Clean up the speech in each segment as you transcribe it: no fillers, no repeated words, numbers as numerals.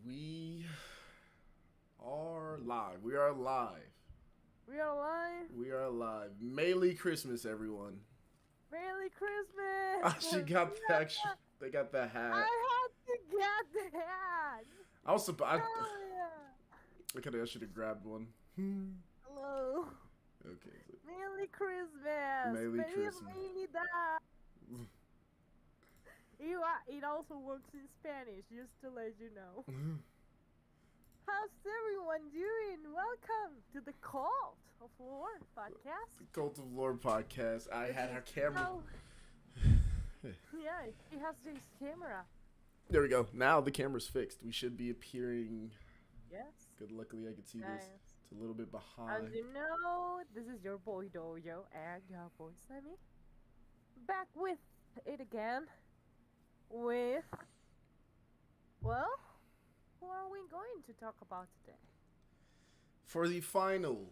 We are live. We are live. We are live. We are live. Merry Christmas, everyone. Merry Ah, Christmas. she got the extra. They got the hat. I had to get that. I was surprised. Hell yeah. I could have. I should have grabbed one. Hello. Okay. So Merry Christmas. Merry Feliz Christmas. Navidad. It also works in Spanish, just to let you know. How's everyone doing? Welcome to the Cult of War podcast. Cult of Lord podcast. I had her camera. Yeah, it has this camera. There we go. Now the camera's fixed. We should be appearing. Yes. Good. Luckily, I can see Nice. this. It's a little bit As behind. you know, this is your boy Dojo and your boy Sammy. Back with it again. With, well, who are we going to talk about today? For the final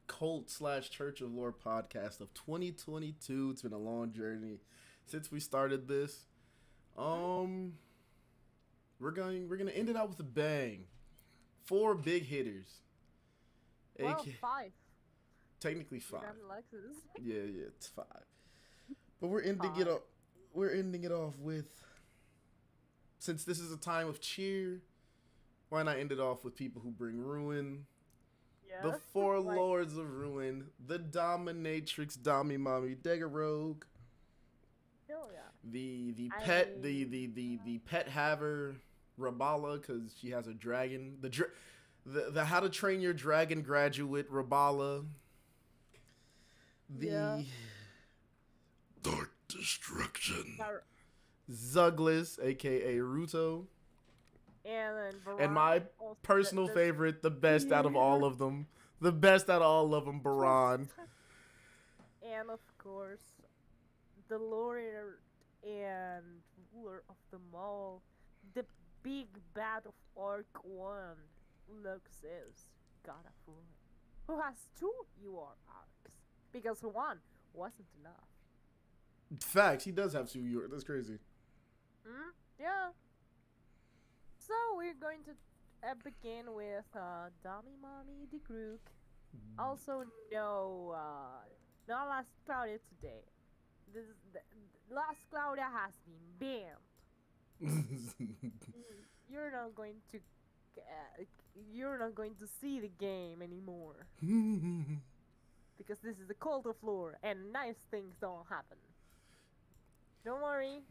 Cult/Church of Lore podcast of 2022. It's been a long journey since we started this. We're gonna end it out with a bang. 4 big hitters. Well, AK 5. technically You 5. got Lougseus. Yeah, it's 5. But we're ending it up. We're ending it off with. Since this is a time of cheer, why not end it off with people who bring ruin? Yes. The 4 like, Lords of Ruin, the Dominatrix, Dami Mommy, Degrouge, hell yeah. the I pet, mean- the pet haver, Rabbala, because she has a dragon. The How to Train Your Dragon graduate, Rabbala. The Yeah. Dark Destruction, Bar- Zuglas, aka Ruto, And then Baran, and my also personal the- favorite, the best out of all of them, the best out of all of them, Baran. And of course, the Lord and ruler of them all, the big bad of Orc 1, Lougseus, God of War, who has 2 UR arcs, because 1 wasn't enough. Facts, he does have 2 York. That's crazy. Yeah. So we're going to begin with Dami Mommy Degrouge. Also, no Last Claudia today. Last Claudia has been banned. You're not going to see the game anymore because this is the Cult of Lore and nice things don't happen. Don't worry,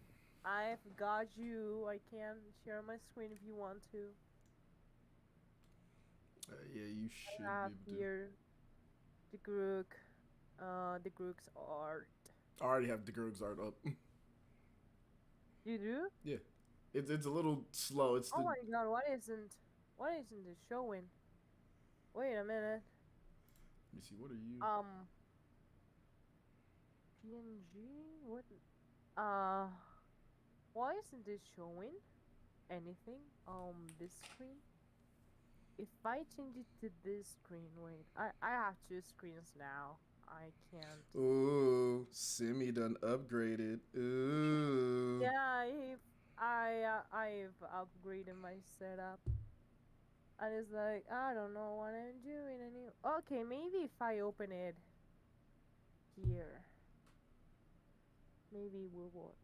I've got you. I can share my screen if you want to. Yeah, you should I have be able to. here the Grouge's art. I already have the Gerg's art up. You do? Yeah, it's a little slow. It's Oh the. my god, what isn't it showing? Wait a minute. Let me see. What are you? PNG? What? Why isn't it showing anything on this screen? If I change it to this screen, wait, I have 2 screens now. I can't. Ooh, Simi done upgraded. Ooh. Yeah, I've upgraded my setup. And it's like, I don't know what I'm doing anymore. Okay, maybe if I open it here, maybe it will work.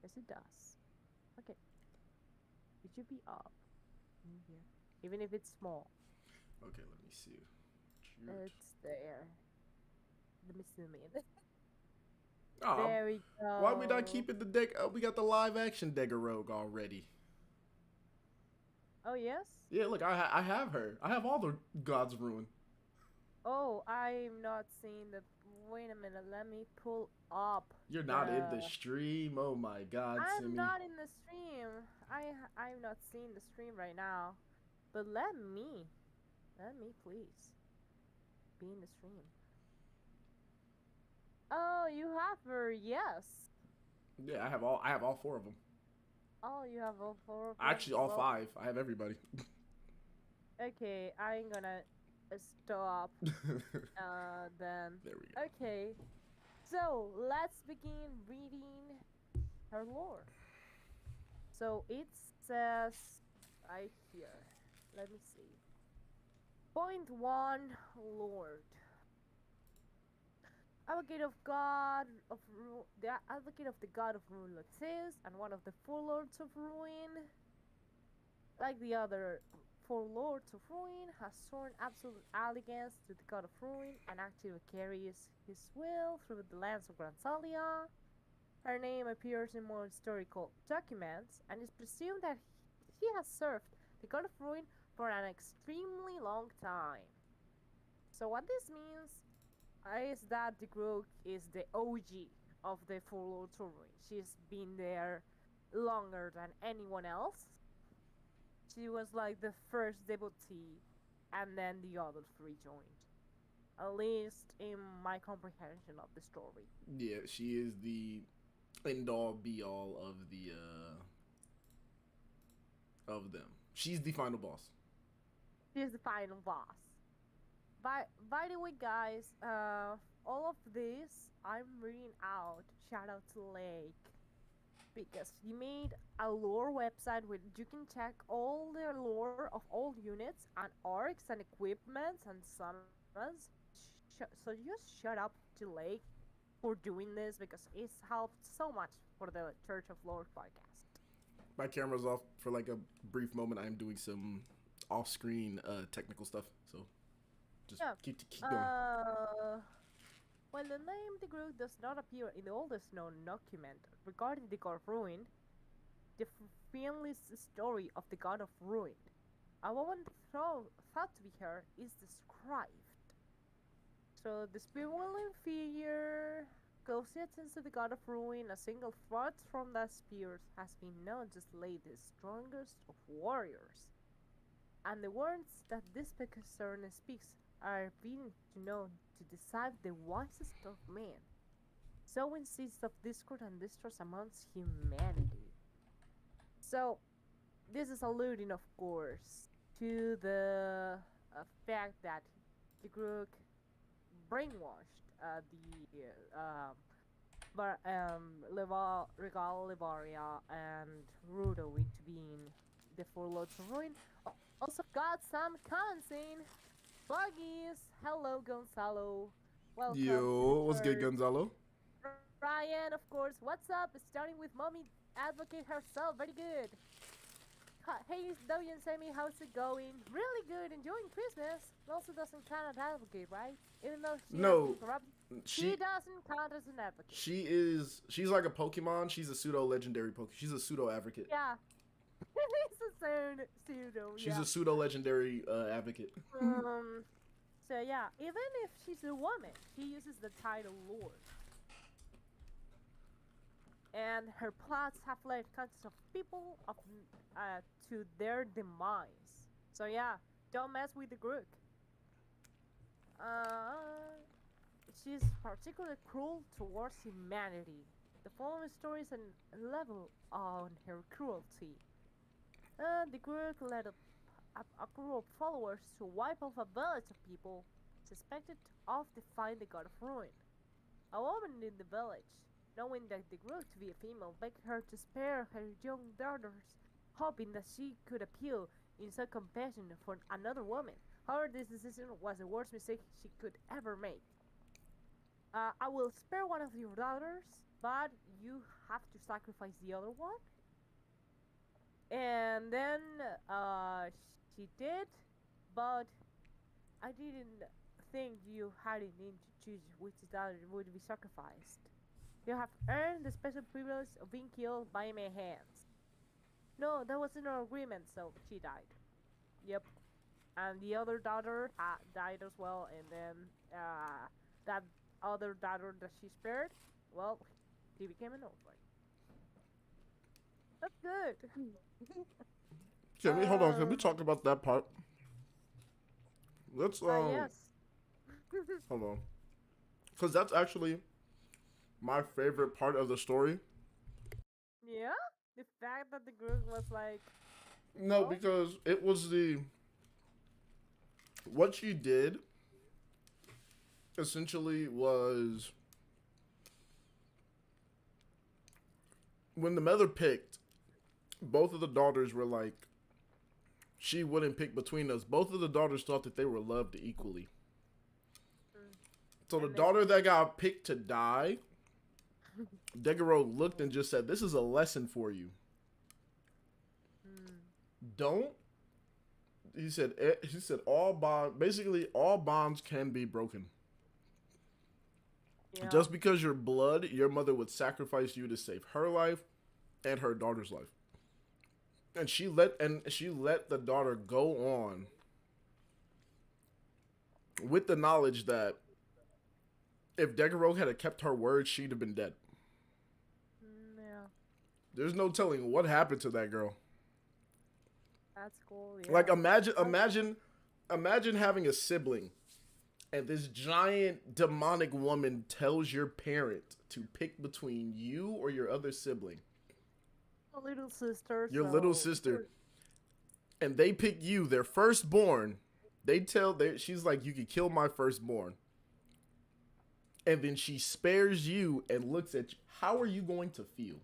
Yes, it does. Okay. It should be up in here. Even if it's small. Okay, let me see. It's there. Let me zoom in. Oh, There we go. why we not keeping the deck? We got the live action Degrouge already. Oh, yes? Yeah, look, I have her. I have all the God's Ruin. Oh, I'm not seeing the. Wait a minute, let me pull up. You're not in the stream. Oh my God, I'm Simi. not in the stream. I'm not seeing the stream right now. But let me please be in the stream. Oh, you have her, yes. Yeah, I have all 4 of them. Oh, you have all 4 of them? Actually, all Well, 5. I have everybody. Okay, I'm gonna stop then. There we go. Okay, so let's begin reading her lore. So it says right here. Let me see. Point one, Lord. Advocate of God of the advocate of the God of Lougseus and one of the four lords of ruin. Like the other four lords of ruin, has sworn absolute allegiance to the God of ruin and actively carries his will through the lands of Granzelia. Her name appears in more historical documents, and it's presumed that she has served the God of ruin for an extremely long time. So what this means is that Degrouge is the OG of the Four Lords of Ruin. She's been there longer than anyone else. She was like the first devotee, and then the other three joined. At least in my comprehension of the story. Yeah, she is the end all be all of them. She's the final boss. She's the final boss. By the way, guys, all of this I'm reading out. Shout out to Lake because he made a lore website where you can check all the lore of all units and arcs and equipments and summons. So just shut up to Lake for doing this because it's helped so much for the Church of Lore podcast. My camera's off for like a brief moment. I'm doing some off-screen technical stuff, so just keep going. While the name Degrouge does not appear in the oldest known document regarding the God of Ruin, the famous story of the God of Ruin, a woman thought to be her, is described. So the spear-wielding figure closely attends to the God of Ruin. A single thrust from that spear has been known to slay the strongest of warriors. And the words that this concern speaks are being known to deceive the wisest of men. So insists of discord and distrust amongst humanity. So this is alluding, of course, to the fact that the group brainwashed Regal, Livaria, and Rudo into being the Four Lords of Ruin. Also got some comments in. Buggies, hello Gonzalo. Welcome. Yo, what's good, Gonzalo? Ryan, of course. What's up? Starting with Mommy Advocate herself. Very good. Hey, Doyen Semi, how's it going? Really good. Enjoying Christmas. Also doesn't count as advocate, right? Even though she doesn't count as an advocate. She's like a Pokemon. She's a pseudo legendary Pokemon. She's a pseudo advocate. Yeah. It's a pseudo. She's a pseudo legendary advocate. So yeah, even if she's a woman, she uses the title Lord. And her plots have led hundreds of people to their demise. So yeah, don't mess with the group. She's particularly cruel towards humanity. The following story is a level on her cruelty. The group led a group of followers to wipe off a village of people suspected of defying the God of Ruin. A woman in the village, knowing that the group to be a female, begged her to spare her young daughters, hoping that she could appeal in some compassion for another woman. However, this decision was the worst mistake she could ever make. I will spare one of your daughters, but you have to sacrifice the other one. And then she did, but I didn't think you had it in to choose which daughter would be sacrificed. You have earned the special privilege of being killed by my hands. No, that was in our agreement, so she died. Yep. And the other daughter died as well, and then that other daughter that she spared, well, she became an orphan. That's good. Hold on. Can we talk about that part? Let's yes. Hold on, because that's actually my favorite part of the story. Yeah, the fact that the group was like. No, because it was what she did. Essentially, was when the mother picked both of the daughters were like, she wouldn't pick between us. Both of the daughters thought that they were loved equally. Mm. So the And they daughter said, that got picked to die, Degrouge looked and just said, "This is a lesson for you. mm, Don't." He said. He said all bond. Basically, all bonds can be broken. yeah. Just because you're blood, your mother would sacrifice you to save her life and her daughter's life. And she let the daughter go on with the knowledge that if Degrouge had kept her word, she'd have been dead. Yeah. There's no telling what happened to that girl. That's cool. Yeah. Like imagine having a sibling and this giant demonic woman tells your parent to pick between you or your other sibling, A little sister. your little So. sister, and they pick you, their firstborn. She's like, you could kill my firstborn. And then she spares you and looks at you. How are you going to feel?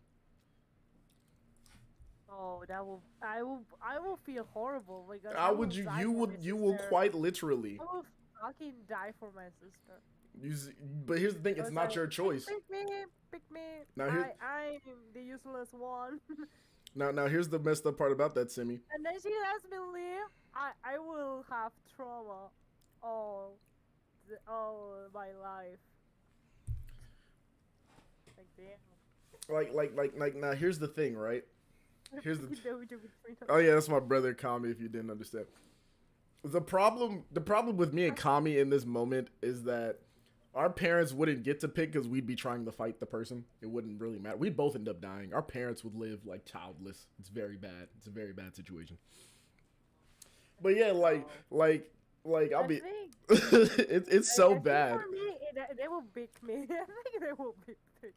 Oh, that will. I will feel horrible because I How will would you? die You for my would. You will sister. quite literally. I will fucking die for my sister. But here's the thing: it's Because not your choice. pick me, pick me. Now here's I'm the useless one. now here's the messed up part about that, Simi. And then she lets me leave. I will have trauma all my life. Like damn. Like. Now here's the thing, right? Here's the. Between us. Oh yeah, that's my brother Kami. If you didn't understand, the problem with me and Kami in this moment is that our parents wouldn't get to pick because we'd be trying to fight the person. It wouldn't really matter. We'd both end up dying. Our parents would live like childless. It's very bad. It's a very bad situation. But yeah, I'll I be. think It's so I think bad. for me, they will pick me. I think they will pick me.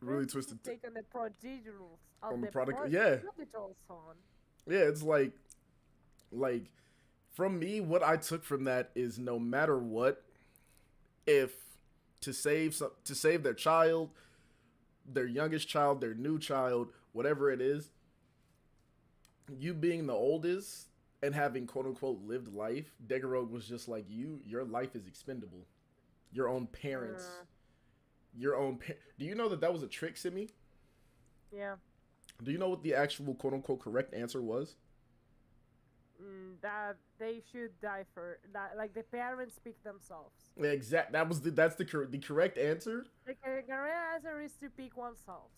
Really Let's twisted. take on the prodigals On of the the product. Yeah, prodigal son. yeah. It's like from me, what I took from that is no matter what, if to save their child, their youngest child, their new child, whatever it is, you being the oldest and having quote unquote lived life, Degrouge was just like your life is expendable. Your own parents, Uh, Do you know that was a trick, Simi? yeah. Do you know what the actual quote unquote correct answer was? That they should die for that. Like the parents pick themselves. That's the correct answer. The correct answer is to pick oneself.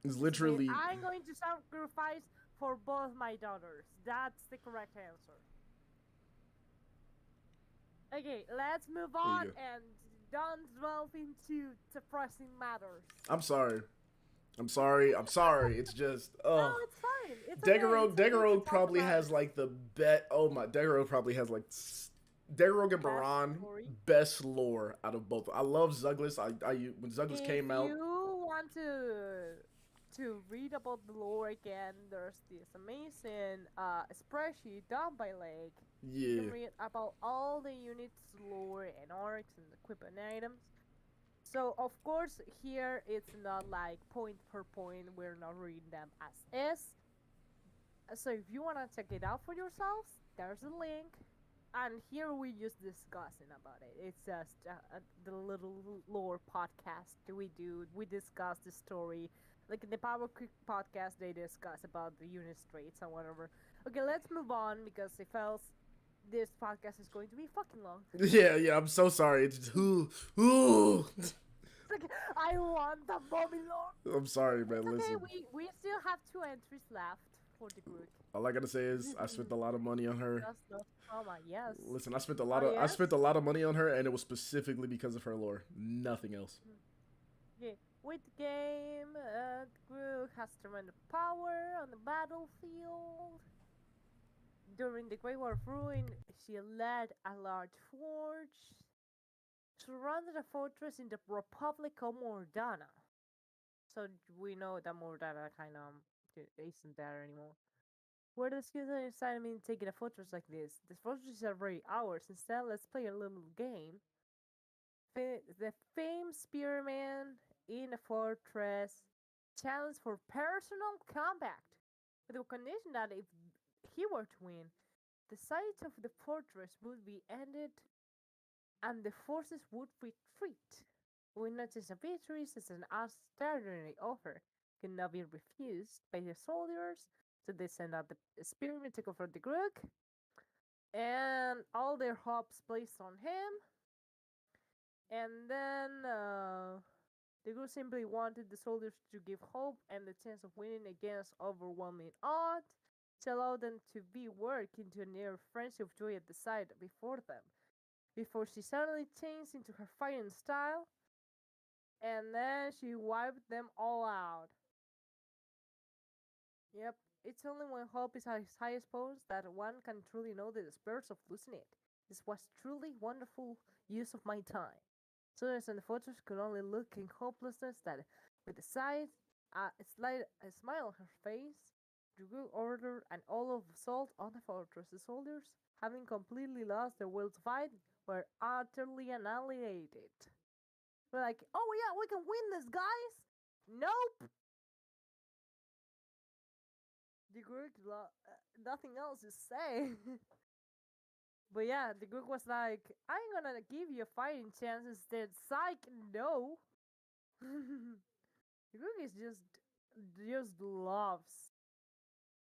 Is Say, literally I'm going to sacrifice for both my daughters. That's the correct answer. Okay, let's move There you on go. and don't delve into depressing matters. I'm sorry. It's just No, it's fine. It's okay. It's okay to Degrouge talk probably about has it. like the bet. Oh my, Degrouge probably has like Degrouge and Best Baran story. best lore out of both. I love Zuglas. I when Zuglas If came out, you want to read about the lore again, there's this amazing spreadsheet done by Lake. You yeah, can read about all the units, lore, and arcs and equipment items. So of course here it's not like point per point. We're not reading them as is. So if you wanna check it out for yourselves, there's a link. And here we just discussing about it. It's just the little lore podcast we do. We discuss the story. Like in the Power Creek podcast, they discuss about the unit traits and whatever. Okay, let's move on because it feels this podcast is going to be fucking long. yeah. I'm so sorry. It's just ooh. It's like I want the mommy lore. I'm sorry, man. It's okay. Listen, We still have 2 entries left for the group. all I gotta say is I spent a lot of money on her. Just no trauma. Yes. Listen, I spent a Oh lot of I yes. spent a lot of money on her, and it was specifically because of her lore. Nothing else. Okay. With the game, the group has tremendous power on the battlefield. During the Great War of Ruin, she led a large force, surrounded a fortress in the Republic of Mordana. So we know that Mordana kind of isn't there anymore. Where the skills are inside me taking a fortress like this? This fortress is already ours. Instead, let's play a little game. The famed spearman in a fortress challenge for personal combat. with the condition that if he were to win, the siege of the fortress would be ended and the forces would retreat. We noticed a victory as an extraordinary offer could not be refused by the soldiers, so they sent out the spearmen to confront the Grook, and all their hopes placed on him. And then the Grook simply wanted the soldiers to give hope and the chance of winning against overwhelming odds, to allow them to be worked into a near frenzy of joy at the sight before them, before she suddenly changed into her fighting style, and then she wiped them all out. Yep, it's only when hope is at its highest point that one can truly know the despairs of losing it. This was truly wonderful use of my time. Soldiers and the fortress could only look in hopelessness that, with a sigh, a smile on her face, the good order and all of assault on the fortress. The soldiers, having completely lost their will to fight, were utterly annihilated. We're like, oh yeah, we can win this, guys! Nope! The Greek, nothing else to say. But yeah, the Greek was like, I'm gonna give you a fighting chance instead. Psych, no! The Greek is just loves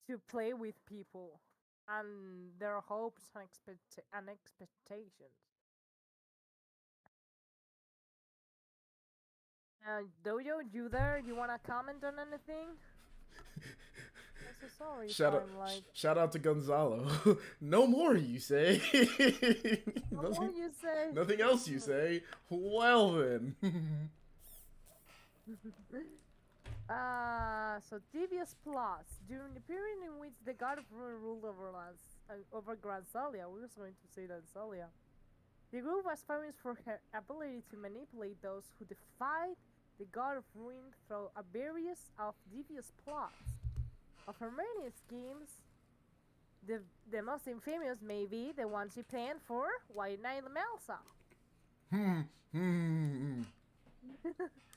to play with people and their hopes and, expectations. Dojo, you there? You wanna comment on anything? I'm so sorry. Shout out to Gonzalo. No more, you say. No more, you say. Nothing else, you say. Well then. So devious plots. During the period in which the God of Ruin ruled over Granzelia, we were going to say Granzelia, the group was famous for her ability to manipulate those who defied the God of Ruin through a various of devious plots. Of her many schemes, the most infamous may be the one she planned for White Knight Melsa.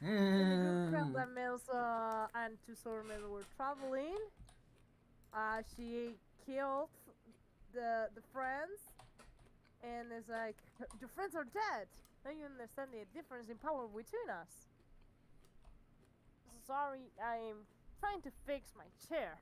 That Melsa and two swordmen were traveling. She killed the friends, and it's like, your friends are dead. Don't you understand the difference in power between us? Sorry, I'm trying to fix my chair.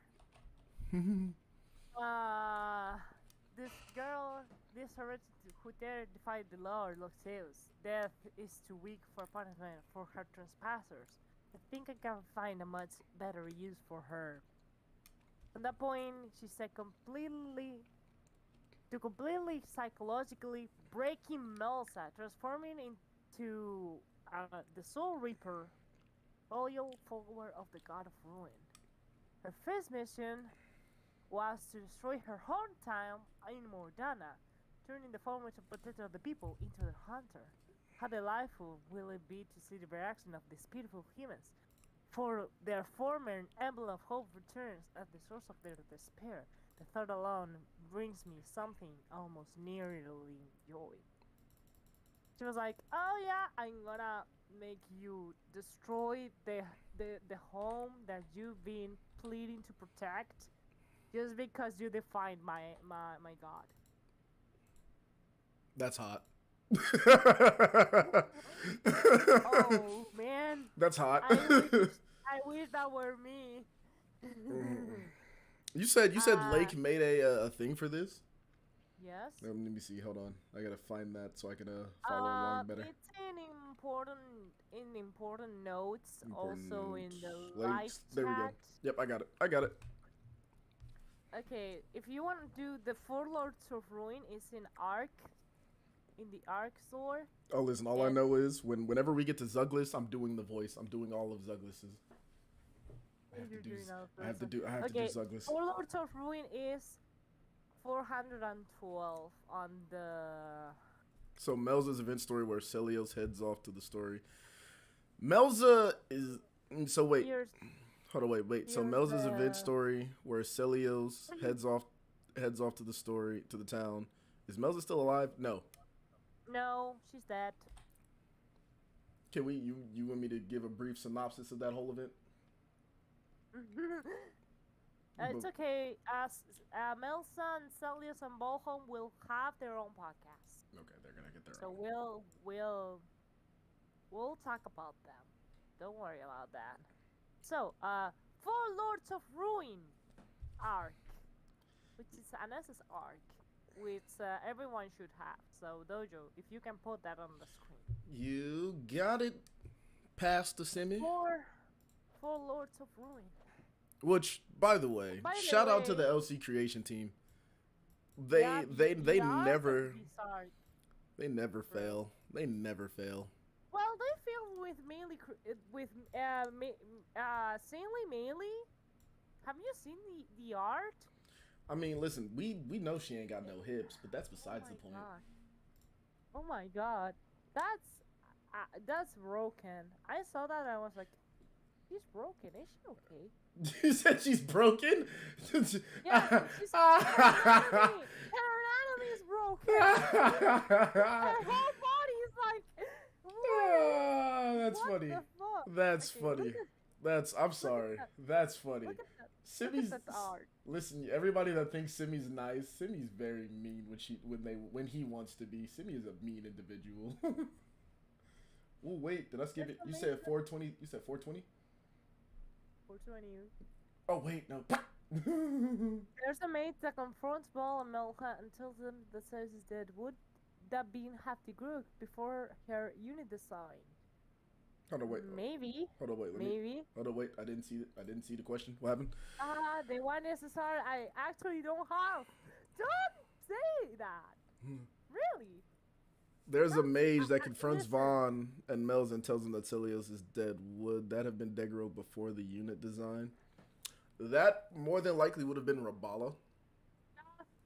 This girl, this heredity who dare defy the law, Lougseus. Death is too weak for punishment for her trespassers. I think I can find a much better use for her. At that point, she said completely psychologically breaking Melsa, transforming into the Soul Reaper, loyal follower of the God of Ruin. Her first mission was to destroy her hometown in Mordana, turning the formation protector of the people into their hunter. How delightful will it be to see the reaction of these beautiful humans, for their former emblem of hope returns at the source of their despair. The thought alone brings me something almost nearly joy. She was like, oh yeah, I'm gonna make you destroy the home that you've been pleading to protect just because you defied my god. That's hot. Oh man, that's hot. I wish that were me. You said Lake made a thing for this. Yes. Let me see. Hold on. I gotta find that so I can follow along better. It's in important notes, Important also notes. in the Live live there we go. chat. Yep, I got it. Okay, if you want to do the Four Lords of Ruin, is in the Arc store. Oh, listen. All I know is whenever we get to Zuglas, I'm doing the voice. I'm doing all of Zuglas's. I have to do Zuglas. Four Lords of Ruin is 412 on the. So Melza's event story where Celios heads off to the story. Melza is so wait. Hold on, wait. So Melza's event story where Celios heads off to the story to the town. Is Melza still alive? No. No, she's dead. Can we? You want me to give a brief synopsis of that whole event? It's But okay. Melson, Celius, and Bolholm will have their own podcasts, okay, they're gonna get their so own. we'll talk about them. Don't worry about that. So, Four Lords of Ruin arc, which is an SS arc, which everyone should have. So, Dojo, if you can put that on the screen. You got it past the semi. Four Lords of Ruin. Which, by the way, By the shout out to the way, LC creation team. yeah, They the art of never this arc, bro. fail. They never fail. Well, they feel with melee with Saintly melee. Have you seen the art? I mean, listen, we know she ain't got no hips, but that's Oh besides my the point. god. Oh my god. That's broken. I saw that and I was like, he's broken. Is she okay? You said she's broken? Yeah, she's her anatomy is broken. Her whole body is like, That's what funny. the fuck? That's Okay, funny. That's I'm sorry. that. That's funny. Look at that. Simmy's Look at that art. listen, everybody that thinks Simmy's nice, Simmy's very mean when he wants to be. Simmy is a mean individual. Oh wait, did I skip it? You said 420. You said 420? 420. Oh wait, no. There's a mate that confronts Ball and Melka and tells them that Zeus is dead. Would that be in Degrouge before her unit design? Hold on, wait. Maybe. Hold on, wait. Maybe. Hold on, wait. I didn't see the question. What happened? The one necessary I actually don't have. Don't say that. Really? There's a mage that I- confronts listen. Vaughn and Mel's and tells him that Celios is dead. Would that have been Degrouge before the unit design? That more than likely would have been Rabbala.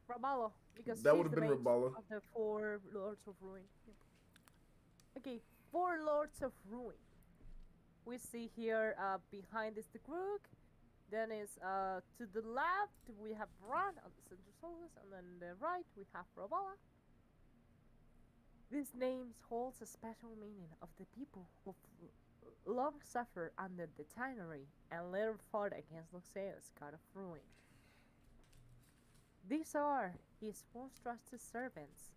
Rabbala, because That she's would have the been mate Rabbala. of the Four Lords of Ruin. Yep. Okay, Four Lords of Ruin. We see here behind is the Groog. Then is to the left we have Baran on the center Zuglas, and then the right we have Rabbala. These names holds a special meaning of the people who long suffered under the tyranny and later fought against Lougseus, god of ruin. These are his most trusted servants.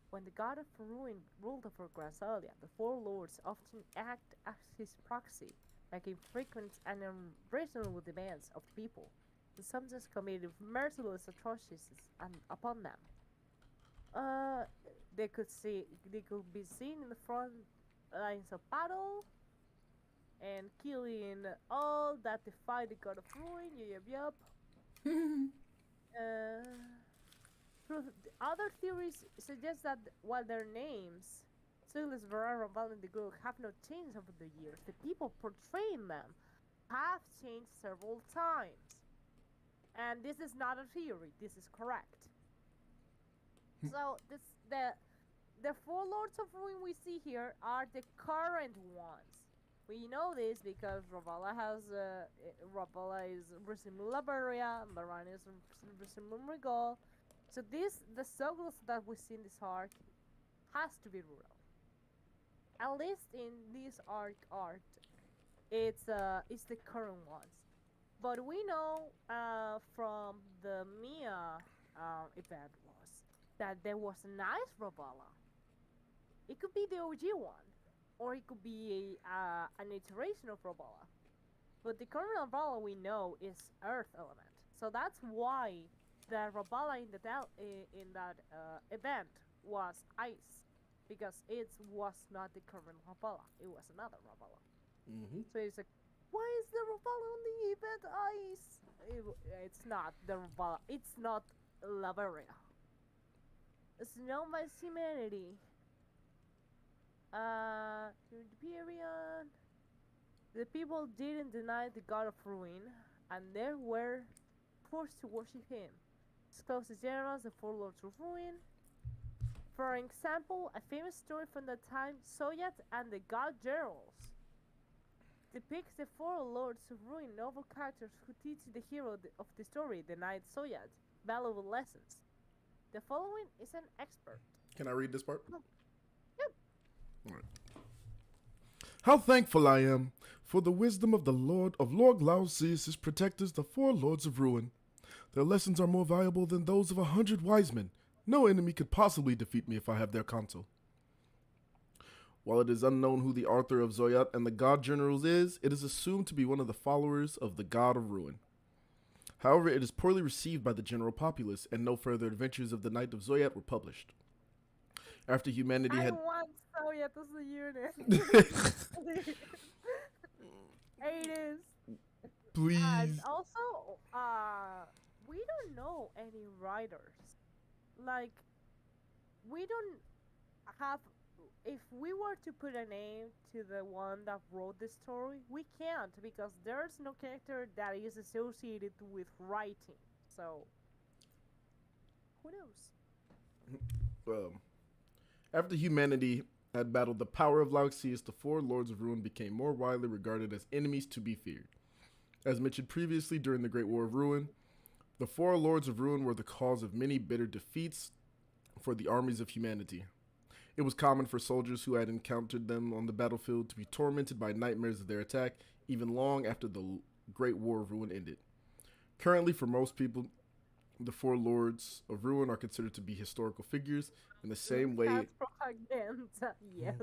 When the god of ruin ruled over Granzelia, the four lords often act as his proxy, making frequent and unreasonable demands of people, and sometimes committed merciless atrocities upon them. They could be seen in the front lines of battle and killing all that defy the god of ruin. Yup. Other theories suggest that while their names, Zuglas Rabbala and Baran and Degrouge, have not changed over the years, the people portraying them have changed several times. And this is not a theory. This is correct. So the four lords of ruin we see here are the current ones. We know this because Rabbala is resembling Liberia, and Baran is resembling Regal. So the Zuglas that we see in this arc has to be rural. At least in this art, it's the current ones. But we know from the Mia event that there was a nice Rabbala. It could be the OG one, or it could be an iteration of Rabbala. But the current Rabbala we know is Earth element, so that's why the Rabbala in that event was ice, because it was not the current Rabbala. It was another Rabbala. Mm-hmm. So it's like, why is the Rabbala on the event ice? It's not the Rabbala. It's not Liberia. It's known by humanity. During the period, the people didn't deny the god of ruin, and they were forced to worship him. His closest generals, the four lords of ruin. For example, a famous story from that time, Soyat and the god generals, depicts the four lords of ruin, novel characters who teach the hero of the story, the knight Soyat, valuable lessons. The following is an expert. Can I read this part? Yep. All right. How thankful I am For the wisdom of Lord Lougseus' protectors, the four lords of ruin. Their lessons are more valuable than those of 100 wise men. No enemy could possibly defeat me if I have their counsel. While it is unknown who the author of Zoyat and the God Generals is, it is assumed to be one of the followers of the God of Ruin. However, it is poorly received by the general populace, and no further adventures of the Knight of Zoyat were published. After humanity I had... want Soviet as a unit. It is. And Please. also, we don't know any writers. Like, we don't have. If we were to put a name to the one that wrote the story, we can't because there's no character that is associated with writing. So, who knows? After humanity had battled the power of Lougseus, the four Lords of Ruin became more widely regarded as enemies to be feared. As mentioned previously during the Great War of Ruin, the four Lords of Ruin were the cause of many bitter defeats for the armies of humanity. It was common for soldiers who had encountered them on the battlefield to be tormented by nightmares of their attack even long after the Great War of Ruin ended. Currently, for most people, the four Lords of Ruin are considered to be historical figures in the same way. That's propaganda, yes.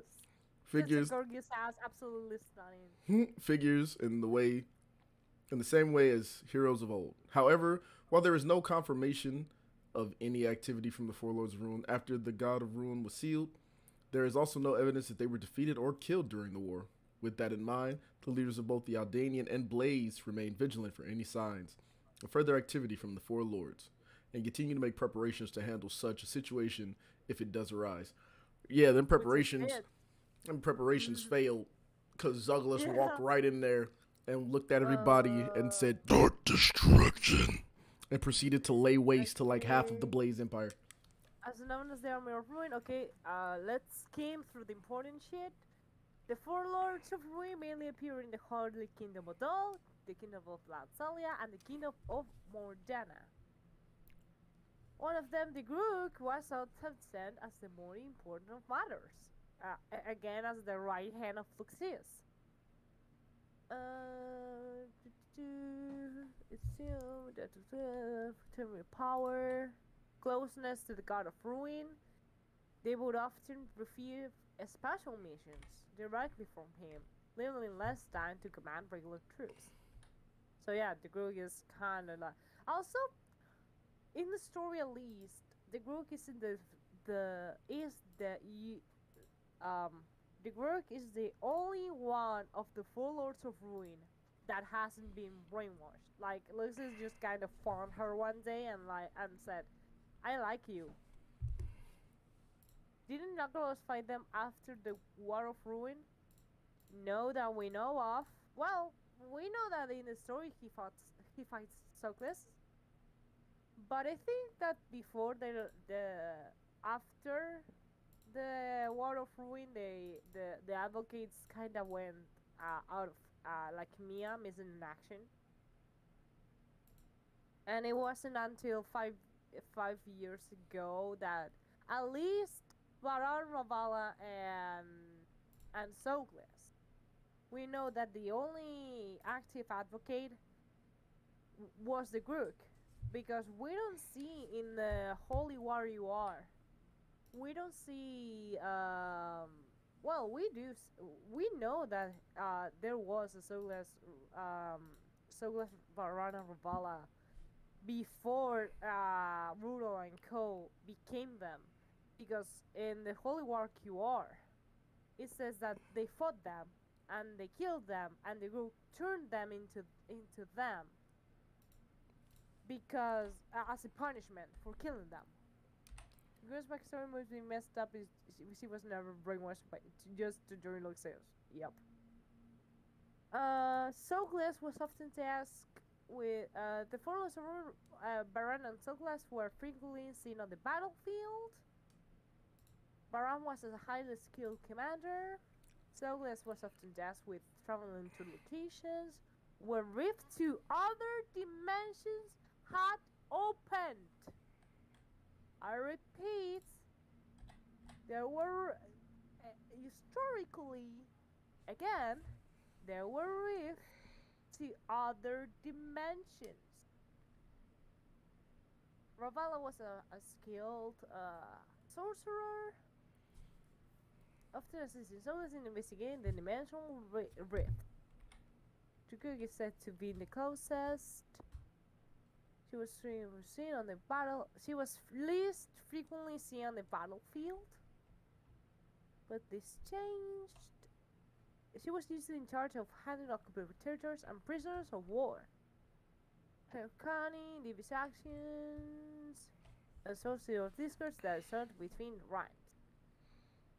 Figures. Gorgias has absolutely stunning. Figures in the same way as heroes of old. However, while there is no confirmation of any activity from the four Lords of Ruin after the God of Ruin was sealed, there is also no evidence that they were defeated or killed during the war. With that in mind, the leaders of both the Aldanian and Blaze remain vigilant for any signs of further activity from the four Lords, and continue to make preparations to handle such a situation if it does arise. Yeah, them preparations failed because Zuglas walked right in there and looked at everybody and said, "Dark destruction," and proceeded to lay waste to like half of the Blaze Empire. As known as the Army of Ruin, okay, let's skim through the important shit. The four Lords of Ruin mainly appear in the Holy Kingdom of Adel, the Kingdom of Granzelia, and the Kingdom of Mordana. One of them, Degrouge, was often sent as the more important of matters, again as the right hand of Lougseus. Assume that power, closeness to the God of Ruin, they would often receive special missions directly from him, leaving less time to command regular troops. So yeah, Degrouge is kind of like. Also, in the story at least, Degrouge is in Degrouge is the only one of the four Lords of Ruin that hasn't been brainwashed. Like Lougseus just kind of found her one day and said, "I like you." Didn't Zuglas fight them after the War of Ruin? No, that we know of. Well, we know that in the story he fights Zuglas. But I think that before after the War of Ruin, the advocates kind of went out of like Mia missing in action, and it wasn't until five years ago that at least Baran, Rabbala, and Zuglas, we know that the only active advocate was the Grook, because we don't see in the Holy War you are. We don't see. Well, we do. We know that there was a Zuglas Baran and Rabbala before Rudol and Co. became them, because in the Holy War QR, it says that they fought them and they killed them and the group turned them into them because as a punishment for killing them. Gro's backstory must be messed up. She was never brainwashed by just during Lougseus. Yep. Zuglas was often tasked with the followers of Baran and Zuglas were frequently seen on the battlefield. Baran was a highly skilled commander. Zuglas was often tasked with traveling to locations where rifts to other dimensions had opened. I repeat, there were historically, again, there were rifts to other dimensions. Ravala was a skilled sorcerer, often assisting souls in investigating the dimensional rift. Degrouge is said to be the closest. She was seen on the battle. She was least frequently seen on the battlefield, but this changed. She was usually in charge of handling occupied territories and prisoners of war. Her cunning, devious actions, associated with discourse that sort between rhymes.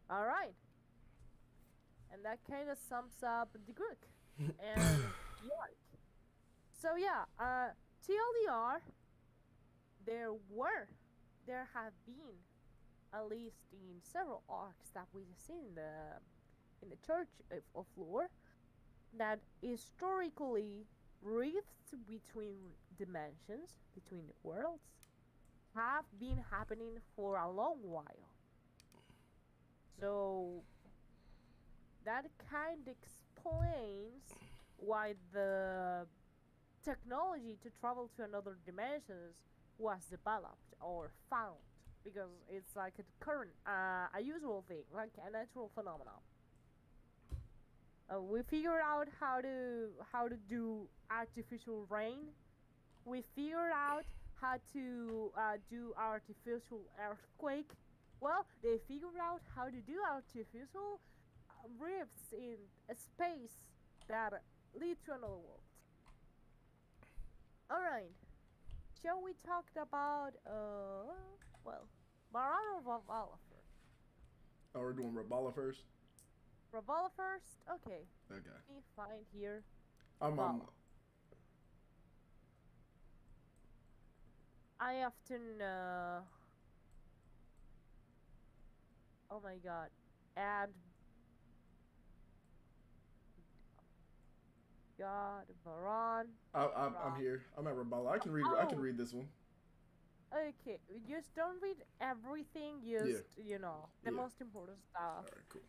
Alright. And that kind of sums up the Greek and York. So yeah, TLDR, there have been, at least in several arcs that we've seen in the Church of Lore, that historically rifts between dimensions, between worlds, have been happening for a long while. So that kind of explains why the technology to travel to another dimensions was developed or found, because it's like a current, a usual thing, like a natural phenomenon. We figured out how to do artificial rain. We figured out how to do artificial earthquake. Well, they figured out how to do artificial rifts in a space that lead to another world. All right. Shall we talk about Baran or Ravala first? Oh, we're doing Rabbala first? Ravala first? Okay. Okay. Let me find here. I'm I often oh my god. Add God, Baran. I'm here. I'm at Rabbala. I can read. I can read this one. Okay, just don't read everything. Just the most important stuff. All right, cool.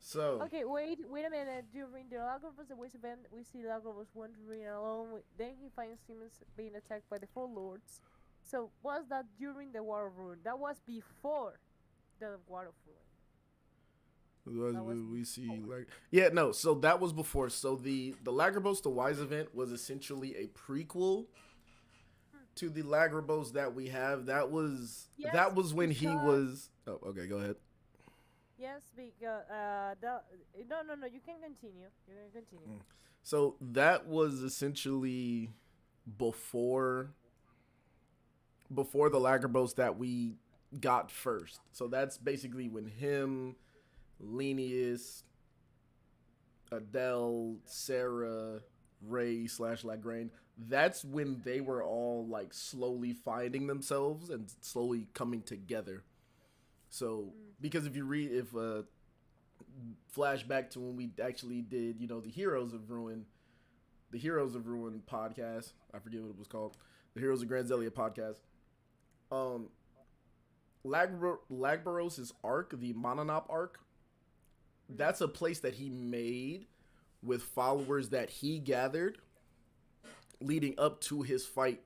So. Okay, wait a minute. During the Lougseus Waste event, we see Lougseus wandering alone. Then he finds humans being attacked by the Four Lords. So was that during the War of Ruin? That was before the War of Ruin. We see no, so that was before. So the Lougseus the Wise event was essentially a prequel to the Lougseus that we have. That was when he was. Oh, okay, go ahead. Yes, because no, you can continue. You can continue. So that was essentially before the Lougseus that we got first. So that's basically when him, Linnaeus, Adel, Sarah, Ray / Lagrange, that's when they were all like slowly finding themselves and slowly coming together. So because if flashback to when we actually did, the Heroes of Ruin podcast, I forget what it was called, the Heroes of Granzelia podcast. Lougseus' arc, the Mononop arc, that's a place that he made with followers that he gathered leading up to his fight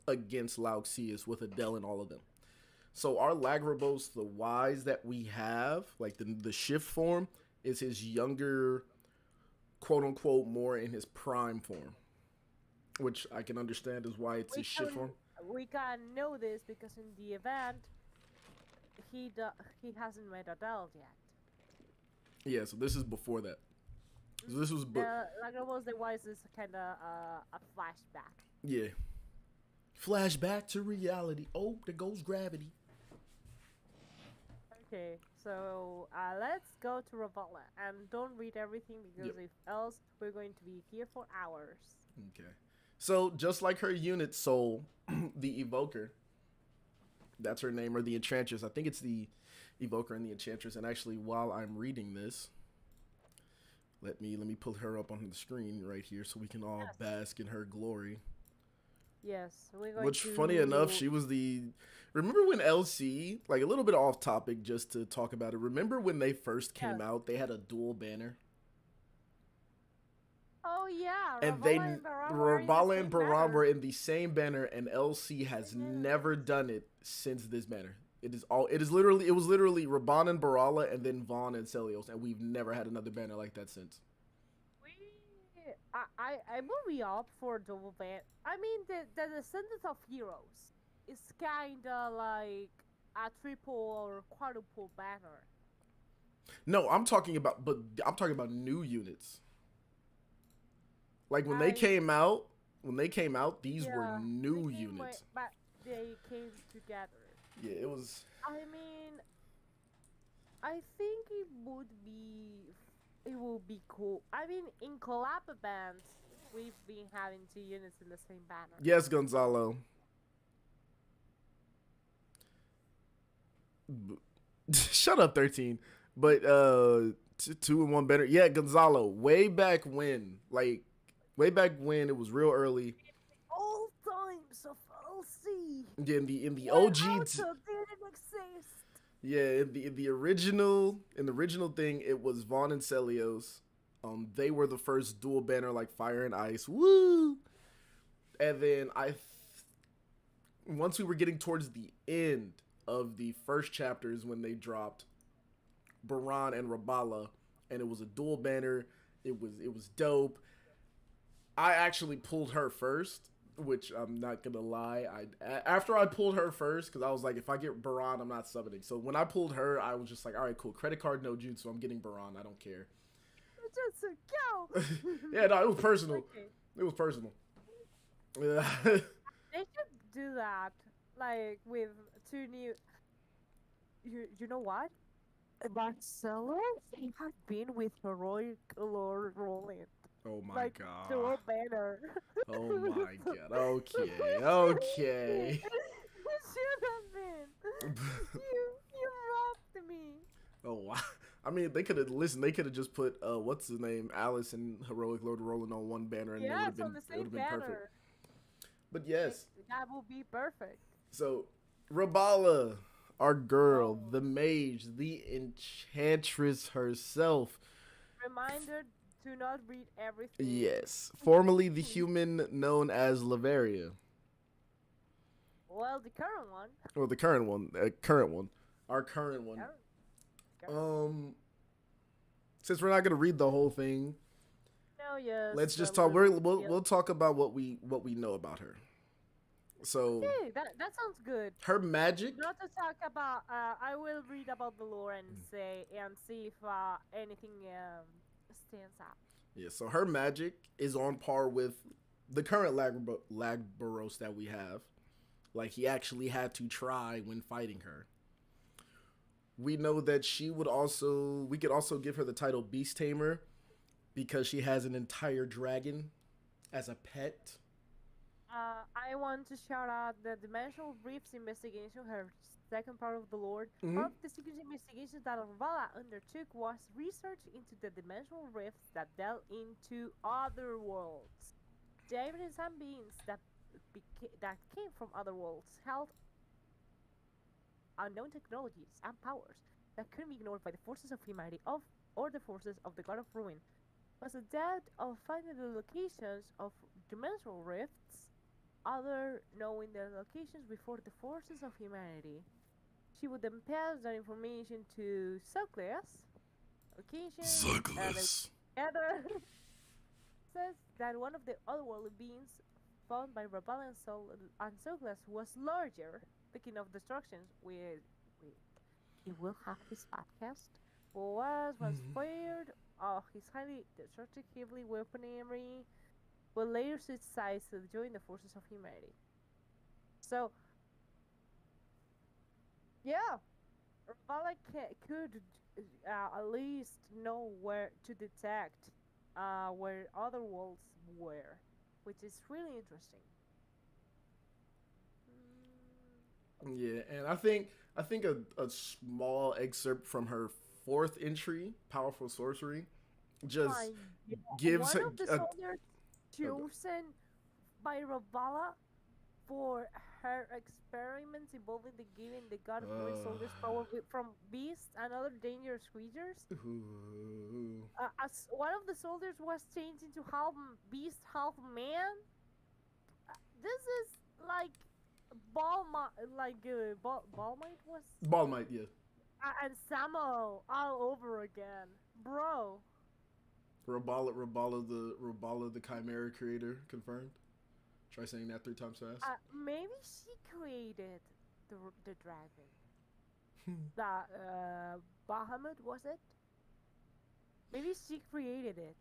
against Lougseus with Adel and all of them. So our Lougseus, the Wise that we have, like the shift form, is his younger, quote unquote, more in his prime form, which I can understand is why it's his shift form. We can know this because in the event, he hasn't met Adel yet. Yeah, so this is before that. So this was Lougseus the Wise is kind of a flashback. Yeah. Flashback to reality. Oh, there goes gravity. Okay, so let's go to Ravala and don't read everything because if else we're going to be here for hours. Okay. So just like her unit soul, the Evoker, that's her name, or the Enchantress. I think it's the Evoker and the Enchantress. And actually, while I'm reading this, let me pull her up on the screen right here so we can all bask in her glory. Yes, we're going Which, funny enough, she was the... Remember when LC, like a little bit off topic just to talk about it, remember when they first came out, they had a dual banner? Oh yeah, And they Ravala and Baran were in the Rabbala and same Baran were banner. in the same banner, and LC has never Yes. done it since this banner. It was literally Raban and Barala and then Vaughn and Celios, and we've never had another banner like that since. We, I will be up for double ban. I mean, the Descendants of Heroes is kinda like a triple or quadruple banner. No, I'm talking about new units. Like I when they came out, these were Yeah, they new came way, units. but they came together. Yeah, it was. I mean, I think it will be cool. I mean, in collab bands, we've been having two units in the same banner. Yes, Gonzalo. Shut up, 13. But two and one better. Yeah, Gonzalo. Way back when it was real early. All times of LC. Yeah, in the When OG. Auto didn't exist. Yeah, in the original thing, it was Vaughn and Celios. They were the first dual banner like Fire and Ice. Woo! And then once we were getting towards the end of the first chapters when they dropped Baran and Rabbala, and it was a dual banner. It was dope. I actually pulled her first, which I'm not gonna lie. After I pulled her first, because I was like, if I get Baran, I'm not summoning. So when I pulled her, I was just like, all right, cool. Credit card no jutsu. I'm getting Baran. I don't care. Just go. Yeah, no, it was personal. Okay. It was personal. They should do that, like with two new. You know what? Marcelo have been with Heroic Lord Roland. Oh my Like god. dual banner. Oh my god. Okay. Okay. You should have been. You robbed me. Oh wow. I mean, they could have listened. They could have just put what's his name, Alice and Heroic Lord rolling on one banner, and Yeah, it it's would on the have same been banner. perfect. But yes, That will be perfect. so Rabbala, our girl, Oh. the mage, the enchantress herself. Reminder: do not read everything. Yes, formerly the human known as Laveria, Well, the current one. or the our current one. Since we're not gonna read the whole thing, No, yes. let's just a talk. little We'll talk about what we know about her. So Okay, that sounds good. her magic. Not to talk about. I will read about the lore and see if anything stands out. Yeah, so her magic is on par with the current Lagbaros that we have. Like, he actually had to try when fighting her. We know that we could also give her the title Beast Tamer because she has an entire dragon as a pet. I want to shout out the Dimensional Rifts investigation, her second part of the Lord. Mhm. Part of the secret investigation that Ravala undertook was research into the dimensional rifts that delve into other worlds. Diviners and beings that came from other worlds held unknown technologies and powers that couldn't be ignored by the forces of humanity or the forces of the God of Ruin. Was adept of finding the locations of dimensional rifts, other knowing their locations before the forces of humanity. She would then pass that information to Zuglas, locations, and together says that one of the otherworldly beings found by Rabbala and Zuglas was larger. Speaking of destructions, he will have his podcast. Was fired of his highly destructive heavy weaponry, but later switched sides to join the forces of humanity. So, yeah, Ravala could at least know where to detect where other worlds were, which is really interesting. Yeah, and I think a small excerpt from her fourth entry, Powerful Sorcery, just gives one her of the soldiers chosen by Ravala for her experiments involving the giving the god of ruin soldiers power from beasts and other dangerous creatures. Ooh. As one of the soldiers was changed into half beast, half man. This is like Balmite was Ball might, yeah. and Samuel all over again, bro. Rabbala the Chimera creator confirmed. Try saying that 3 times fast. Maybe she created the dragon. That Bahamut, was it? Maybe she created it.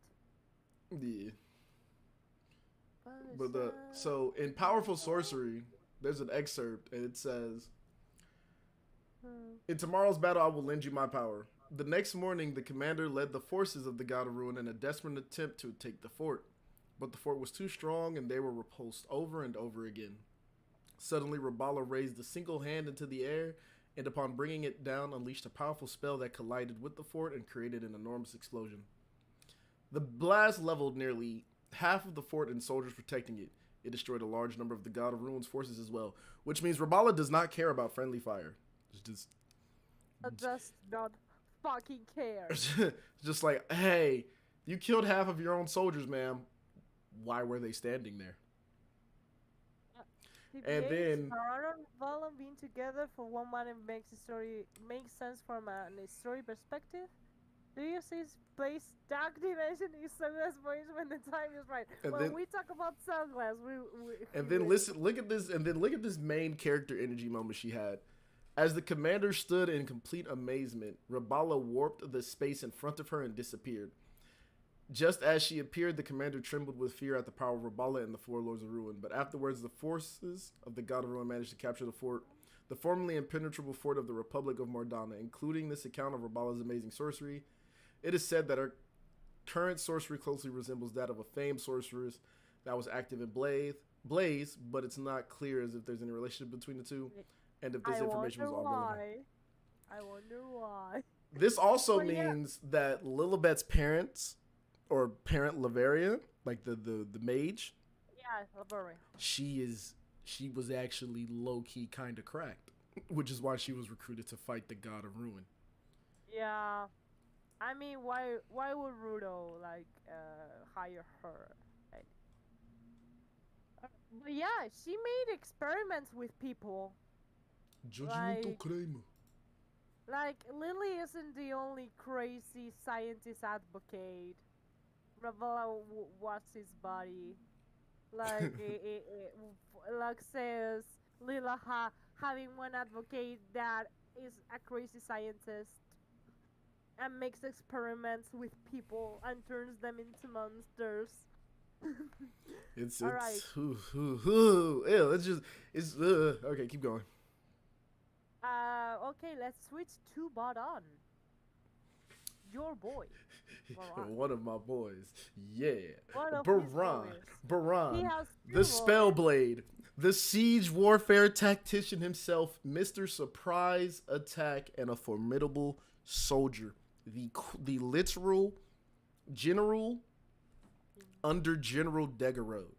Yeah. But so in Powerful Sorcery, there's an excerpt and it says, "In tomorrow's battle, I will lend you my power." The next morning, the commander led the forces of the God of Ruin in a desperate attempt to take the fort. But the fort was too strong and they were repulsed over and over again. Suddenly, Rabbala raised a single hand into the air and upon bringing it down, unleashed a powerful spell that collided with the fort and created an enormous explosion. The blast leveled nearly half of the fort and soldiers protecting it. It destroyed a large number of the God of Ruin's forces as well, which means Rabbala does not care about friendly fire. It's just not fucking care. just like, hey, you killed half of your own soldiers, ma'am. Why were they standing there? And then Baran and Balan being together for one moment makes sense from a story perspective. Do you see place dark dimension is Zuglas voice when the time is right? And when then, we talk about Zuglas, look at this main character energy moment she had. As the commander stood in complete amazement, Rabbala warped the space in front of her and disappeared. Just as she appeared, the commander trembled with fear at the power of Rabbala and the 4 Lords of Ruin. But afterwards, the forces of the God of Ruin managed to capture the fort, the formerly impenetrable fort of the Republic of Mordana. Including this account of Rabbala's amazing sorcery, it is said that her current sorcery closely resembles that of a famed sorceress that was active in Blaze, but it's not clear as if there's any relationship between the two, and if this information was all relevant. I wonder why. This also means that Lilibet's parents, or parent Lavaria, like the mage. Yeah, Lavaria. She was actually low key kind of cracked, which is why she was recruited to fight the God of Ruin. Yeah, I mean, why would Rudo hire her? Right? But yeah, she made experiments with people. Like Lily isn't the only crazy scientist advocate. Rabbala was his body. Like Lougseus, Lilaha, having one advocate that is a crazy scientist and makes experiments with people and turns them into monsters. Right. Okay, keep going. Okay, let's switch to Baran. Your boy. Baran. One of my boys. Yeah. Baran. Baran. The Spellblade. The siege warfare tactician himself. Mr. Surprise Attack and a formidable soldier. The literal general under General Degrouge.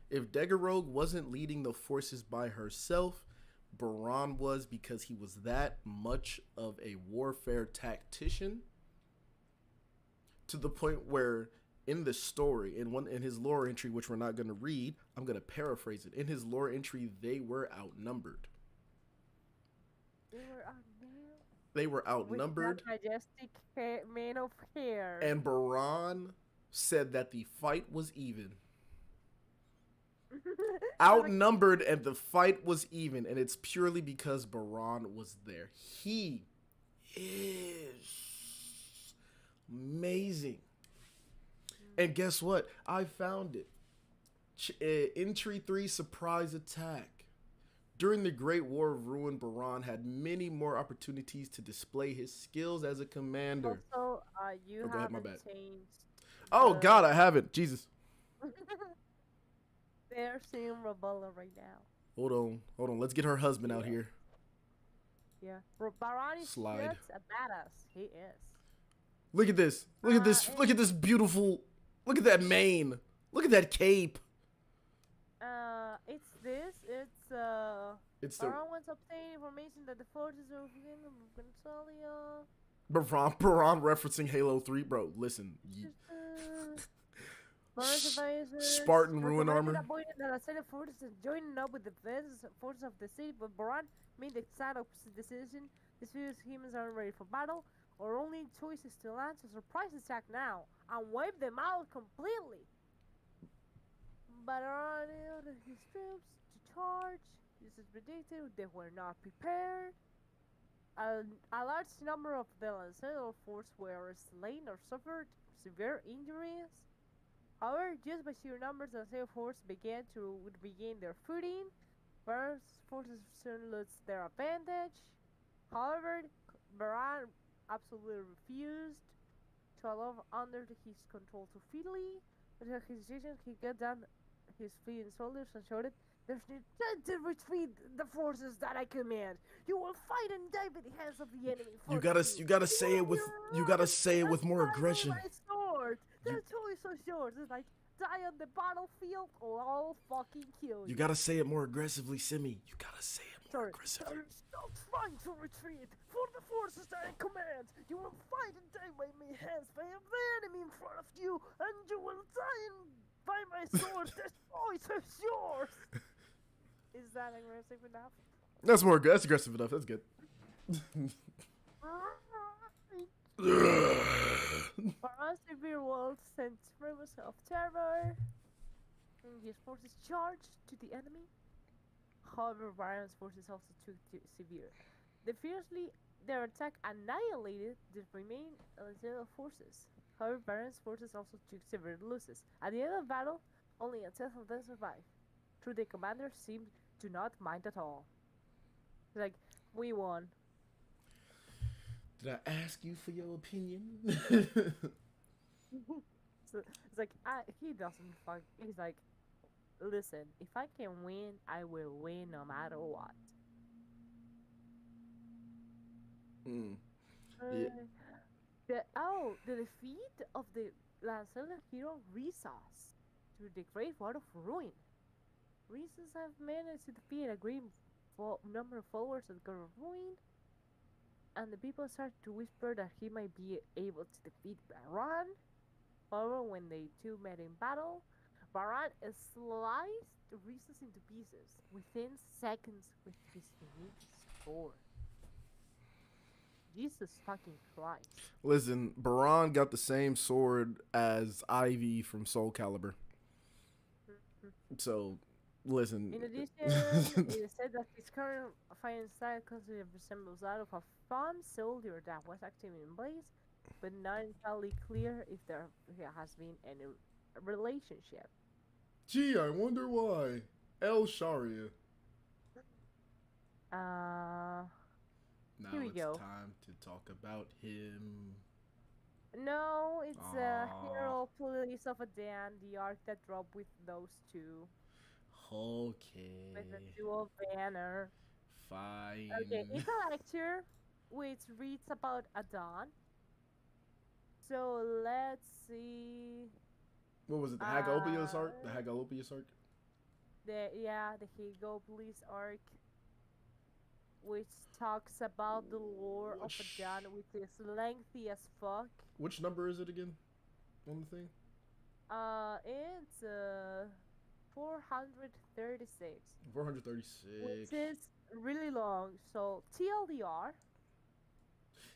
If Degrouge wasn't leading the forces by herself, Baran was, because he was that much of a warfare tactician, to the point where in the story, in his lore entry, which we're not going to read, I'm going to paraphrase it. In his lore entry, they were outnumbered. They were outnumbered. With that majestic mane of hair. And Baran said that the fight was even. Outnumbered and the fight was even, and it's purely because Baran was there. He is amazing. And guess what? I found it. Entry 3 Surprise Attack. During the Great War of Ruin, Baran had many more opportunities to display his skills as a commander. Also, you haven't changed. Oh, God, I haven't. Jesus. They're seeing Rabbala right now. Hold on. Let's get her husband out here. Yeah. Baran is a badass. He is. Look at this. Look at this. Look at this beautiful. Look at that mane. Look at that cape. It's It's the Baran once obtained information that the forces of the kingdom of Granzelia. Baran referencing Halo 3, bro. Listen, Baran's advisors Spartan ruin recommended armor. avoiding the ascended forces and joining up with the defense forces of the city, but Baran made the exact opposite decision. This fears humans aren't ready for battle. Our only choice is to launch a surprise attack now and wipe them out completely. Baran ordered his troops to charge. This is predicted. They were not prepared. A large number of the Lancero force were slain or suffered severe injuries. However, just by sheer numbers, the Lancero force began to regain their footing. Baran's forces soon lost their advantage. However, Baran absolutely refused to allow under his control to flee. With his decision, he got down his fleeing soldiers and shouted, "There's no time to retreat the forces that I command. You will fight and die by the hands of the enemy. You gotta say it with more aggression. My sword. The choice is yours. It's like die on the battlefield or I'll fucking kill you. You gotta say it more aggressively, Simi. You gotta say it more aggressively. There is no trying to retreat. For the forces that I command, you will fight and die by my hands by the enemy in front of you, and you will die by my sword. This choice is yours. Is that aggressive enough? That's more good. That's aggressive enough. That's good. Baran's severe world sent rivers of terror, and his forces charged to the enemy. However, Baran's forces also took severe. Their attack annihilated the remaining Aldanian forces. However, Baran's forces also took severe losses. At the end of the battle, only a tenth of them survived. True, the commander seemed to not mind at all. Like, we won. Did I ask you for your opinion? So it's like he doesn't fuck. He's like, listen, if I can win, I will win no matter what. Yeah. The defeat of the Lancella hero Resus to the Great War of Ruin. Resus have managed to defeat a great number of followers of God of Ruin, and the people start to whisper that he might be able to defeat Baran. However, when they two met in battle, Baran sliced Resus into pieces within seconds with his unique sword. Jesus fucking Christ. Listen, Baran got the same sword as Ivy from Soul Calibur. So, listen. In addition, it is said that his current fighting style constantly resembles that of a farm soldier that was active in Blaze, but not entirely clear if there has been any relationship. Gee, I wonder why. El Sharia. Now Here we it's go. time to talk about him. No, it's a hero police of Adel, the arc that dropped with those two. Okay. With the dual banner. Fine. Okay, it's a lecture which reads about Adon. So let's see. What was it? The Hagalopius arc? The Hagalopius arc? The Hegopolis arc, which talks about the lore of Adon, which is lengthy as fuck. Which number is it again on the thing? It's 436. 436. Which is really long. So TLDR.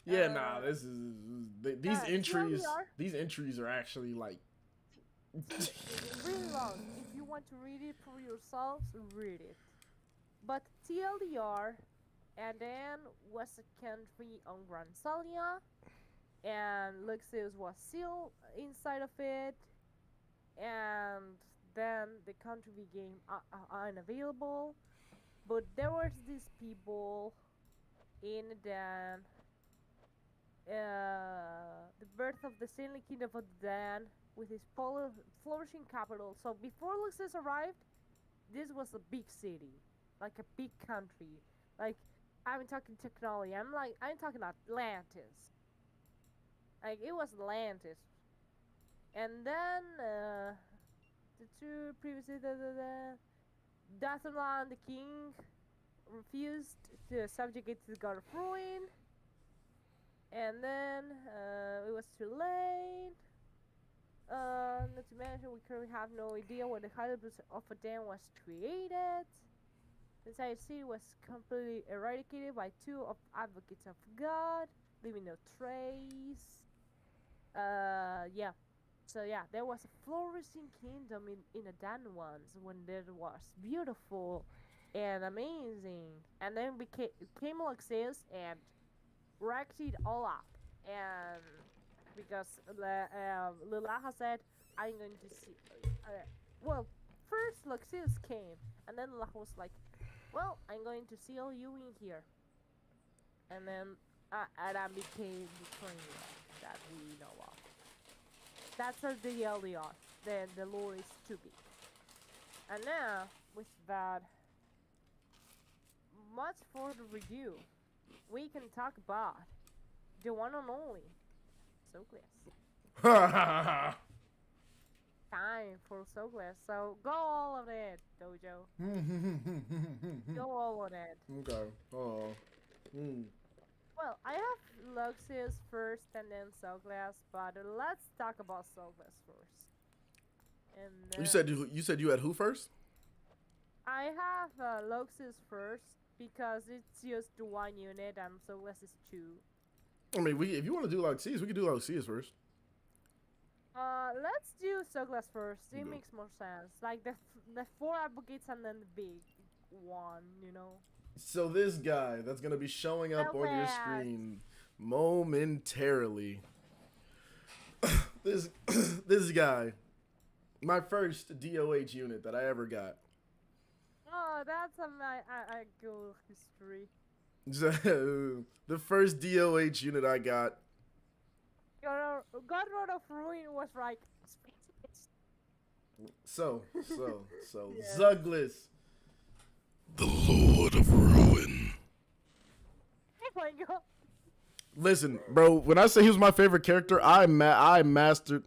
Yeah, nah. This is these entries. TLDR, These entries are actually like really long. If you want to read it for yourselves, read it. But TLDR, and then was a country on Granzelia, and Lougseus was still inside of it, and then the country became unavailable. But there was these people in the birth of the Stanley Kingdom of Dan with its flourishing capital. So before Lougseus arrived, this was a big city, like a big country. Like, I'm talking technology. I'm talking Atlantis. Like, it was Atlantis. And then the two previously, Dathalan, the king, refused to subjugate to the god of ruin, and then it was too late. Not to mention, we currently have no idea when the Hydrobus of Aden was created. The entire city was completely eradicated by two of advocates of God, leaving no trace. Yeah. So yeah, there was a flourishing kingdom in Aden once when it was beautiful and amazing, and then came Lougseus and wrecked it all up. And because Lilaha said, "I'm going to see." Well, first Lougseus came, and then Lilaha was like, "Well, I'm going to seal you in here," and then Adam became the queen that we know of. That's the LDR. Then the lore is to be. And now, with that much further review, we can talk about the one and only Zuglas. Time for Zuglas. So go all of it, Dojo. Go all on it. Okay. Oh. Well, I have Lougseus first and then Zuglas, but let's talk about Zuglas first. And You said you had who first? I have Lougseus first because it's just one unit and Zuglas is two. I mean, if you want to do Lougseus, we can do Lougseus first. Let's do Zuglas first. It makes more sense. Like the four advocates and then the big one, you know. So this guy that's gonna be showing up on your screen momentarily. this this guy, my first DOH unit that I ever got. Oh, that's a good history. The first DOH unit I got. God Road of Ruin was like. So, Yeah. Zuglas, the Lord of Ruin. Oh my god. Listen, bro, when I say he was my favorite character, I mastered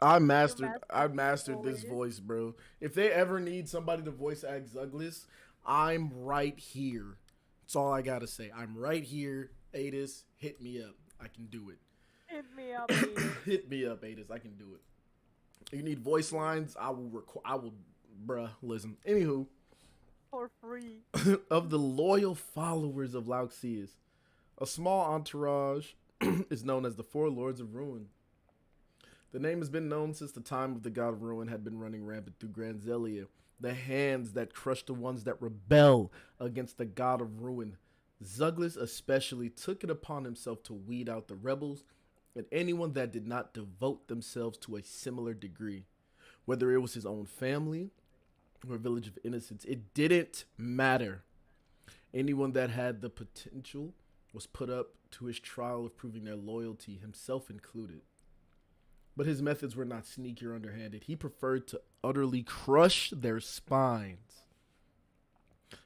this voice, bro. If they ever need somebody to voice act Zuglas, I'm right here. That's all I gotta say. I'm right here. Adis, hit me up. I can do it. Hit me up, Adis. Hit me up, Adis. I can do it. You need voice lines? I will, bruh, listen. Anywho. For free. Of the loyal followers of Lougseus, a small entourage is known as the Four Lords of Ruin. The name has been known since the time of the God of Ruin had been running rampant through Granzelia. The hands that crush the ones that rebel against the God of Ruin. Zuglas especially took it upon himself to weed out the rebels and anyone that did not devote themselves to a similar degree. Whether it was his own family or a village of innocents, it didn't matter. Anyone that had the potential was put up to his trial of proving their loyalty, himself included. But his methods were not sneaky or underhanded. He preferred to utterly crush their spines,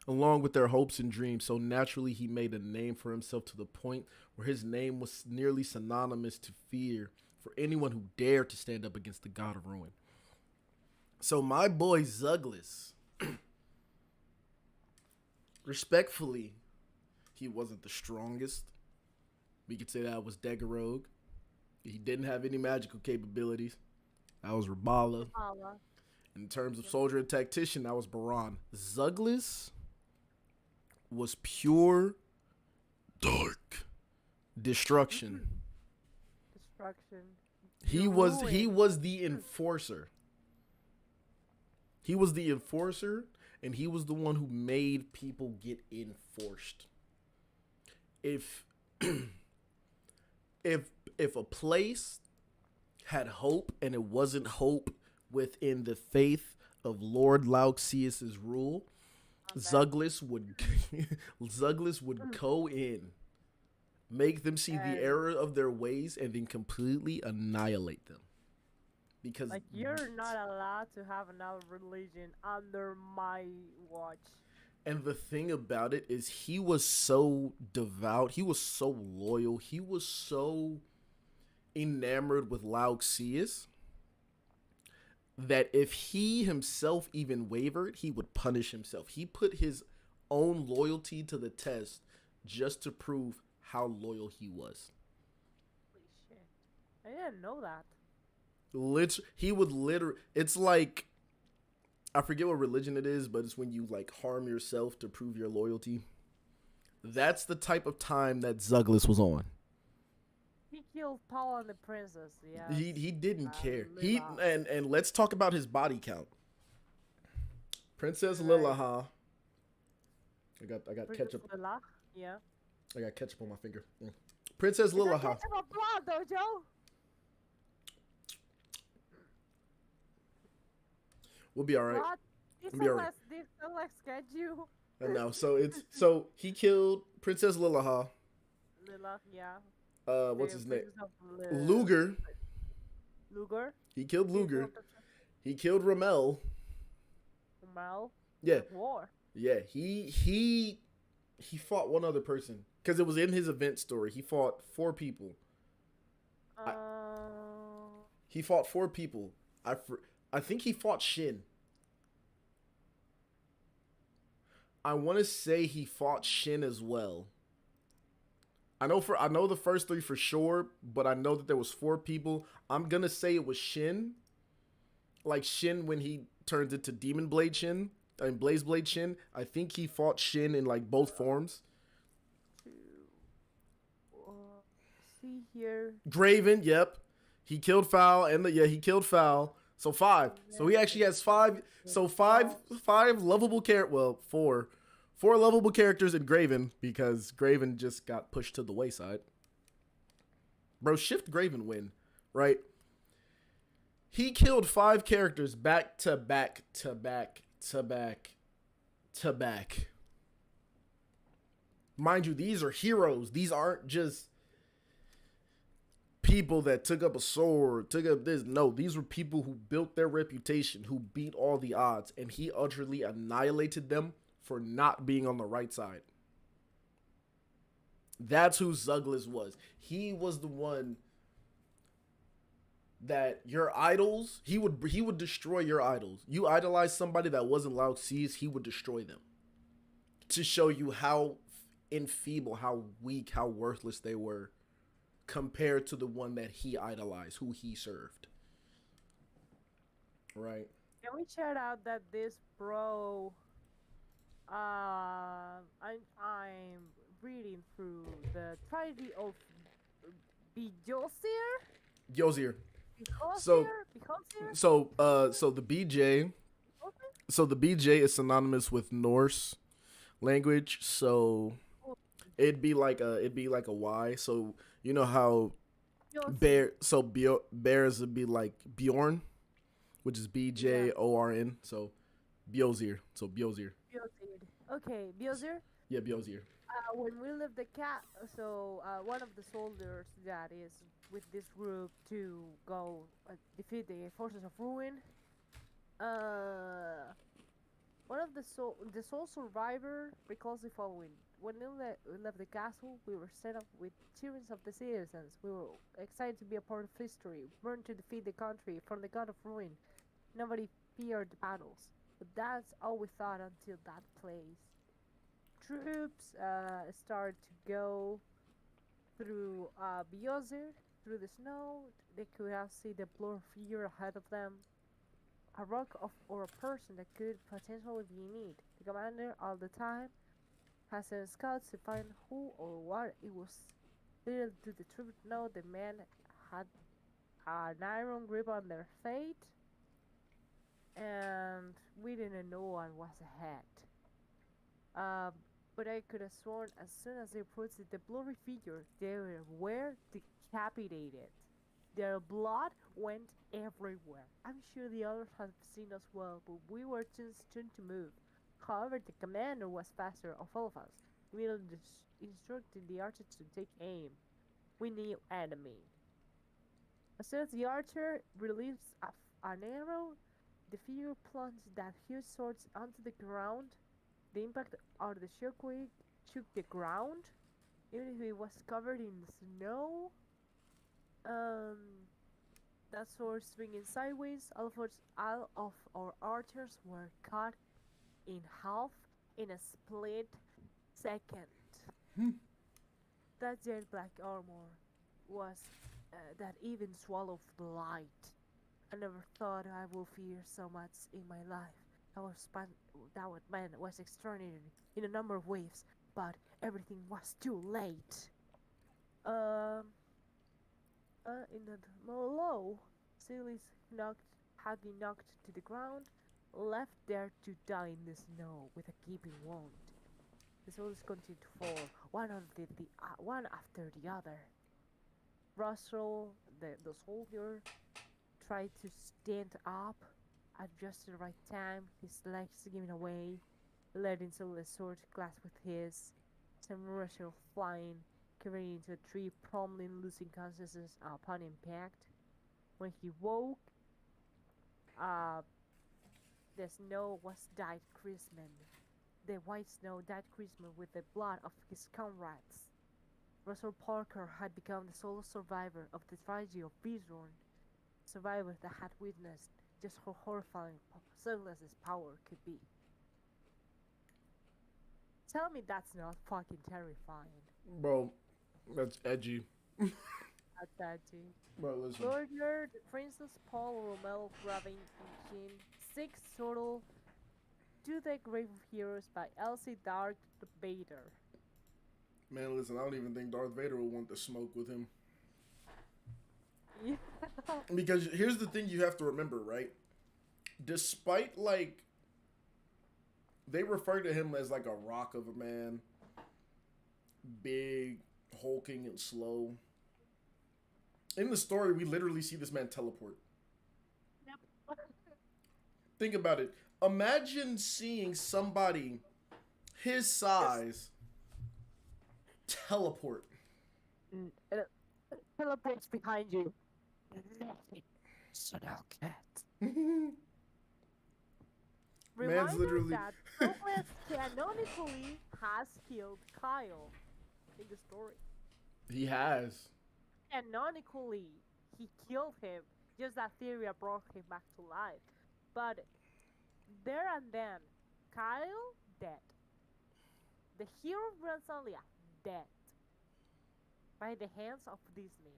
along with their hopes and dreams. So naturally, he made a name for himself to the point where his name was nearly synonymous to fear for anyone who dared to stand up against the God of Ruin. So my boy Zuglas, respectfully, he wasn't the strongest. We could say that was Degrouge. He didn't have any magical capabilities. That was Rabbala. In terms of soldier and tactician, that was Baran. Zuglas was pure dark destruction. He was the enforcer. He was the enforcer, and he was the one who made people get enforced. If if a place had hope and it wasn't hope within the faith of Lord Lougseus' rule, Zuglas would go in, make them see the error of their ways, and then completely annihilate them. Because like, you're not allowed to have another religion under my watch. And the thing about it is, he was so devout, he was so loyal, he was so enamored with Lougseus that if he himself even wavered, he would punish himself. He put his own loyalty to the test just to prove how loyal he was. Holy shit. I didn't know that. He would literally. It's like, I forget what religion it is, but it's when you like harm yourself to prove your loyalty. That's the type of time that Zuglas was on. He killed Paul and the princess. Yeah. He didn't care. Lilaha. And let's talk about his body count. Princess Right. Lilaha. I got Princess ketchup. Lilaha? Yeah. I got ketchup on my finger. Princess It's not Lilaha. ketchup or blood, though, Joe. We'll be all right. What? This Be alright. Alex get you. I know. So he killed Princess Lilaha. Lilaha, yeah. What's The his name? princess of Luger. Luger. He killed Luger. He killed Ramel. Mal. Yeah, War. yeah. He fought one other person because it was in his event story. He fought 4 people. He fought 4 people. I think he fought Shin. I want to say he fought Shin as well. I know the first 3 for sure, but I know that there was 4 people. I'm gonna say it was Shin. Like Shin when he turns into Demon Blade Shin and Blaze Blade Shin. I think he fought Shin in like both forms. See here. Graven, yep. He killed Foul he killed Foul. So 5. So he actually has 5. So 5 lovable four lovable characters in Graven because Graven just got pushed to the wayside. Bro, shift Graven win, right? He killed 5 characters back to back to back to back to back. Mind you, these are heroes. These aren't just people that took up a sword, took up this. No, these were people who built their reputation, who beat all the odds, and he utterly annihilated them for not being on the right side. That's who Zuglas was. He was the one that your idols, he would destroy your idols. You idolize somebody that wasn't Lougseus, he would destroy them. To show you how enfeeble, how weak, how worthless they were compared to the one that he idolized, who he served. Right? Can we shout out that this bro I'm reading through the tragedy of Bejosir? Yozir. So the BJ is synonymous with Norse language, so it'd be like a Y. So you know how bears would be like Bjorn, which is BJORN. So Bjozir. So Bjozir. Okay, Bjozir. Yeah, Bjozir. When we left the cat, one of the soldiers that is with this group to go defeat the forces of ruin. One of the sole survivor recalls the following: when we left the castle, we were set up with cheers of the citizens. We were excited to be a part of history, born to defeat the country from the god of ruin. Nobody feared the battles, but that's all we thought until that place. Troops start to go through Bjozir, through the snow. They could have seen the blurred figure ahead of them. A rock or a person that could potentially be in need. The commander all the time has sent scouts to find who or what it was. Little did the troops know the men had an iron grip on their fate, and we didn't know what was ahead. But I could have sworn as soon as they approached the blurry figure, they were decapitated. Their blood went everywhere. I'm sure the others had seen us well, but we were too soon to move. However, the commander was faster of all of us. We instructed the archer to take aim. We knew enemy. As soon as the archer released an arrow, the figure plunged that huge sword onto the ground. The impact of the shockwave shook the ground, even if it was covered in snow. That sword swinging sideways. All of our archers were cut in half in a split second. That jet black armor was that even swallowed the light. I never thought I would fear so much in my life. That man was extraordinary in a number of ways, but everything was too late. Um, in the below, Silas had been knocked to the ground, left there to die in the snow with a gaping wound. The soldiers continued to fall, one after the other. Russell, the soldier, tried to stand up at just the right time, his legs giving away, letting Silas' sword clash with his, some Russell flying, carrying into a tree, promptly losing consciousness upon impact. When he woke, uh, the snow was dyed crimson. The white snow dyed crimson with the blood of his comrades. Russell Parker had become the sole survivor of the tragedy of Beesworn, survivor that had witnessed just how horrifying Zuglas's power could be. Tell me that's not fucking terrifying. Bro, that's edgy. At that too. Bro, listen. Lord Princess Paul Romel Graving Engine 6 total To the Grave of Heroes by Elsie Dark Vader. Man, listen, I don't even think Darth Vader will want to smoke with him. Yeah. Because here's the thing you have to remember, right? Despite, like, they refer to him as, like, a rock of a man. Big, hulking, and slow. In the story, we literally see this man teleport. Yep. Think about it. Imagine seeing somebody his size teleport. Teleports behind you. So now cat. Man's Reminder literally. that Zuglas canonically has killed Kyle in the story. He has. Canonically, he killed him. Just that Theria brought him back to life. But there and then, Kyle dead. The hero of Granzelia dead. By the hands of this man.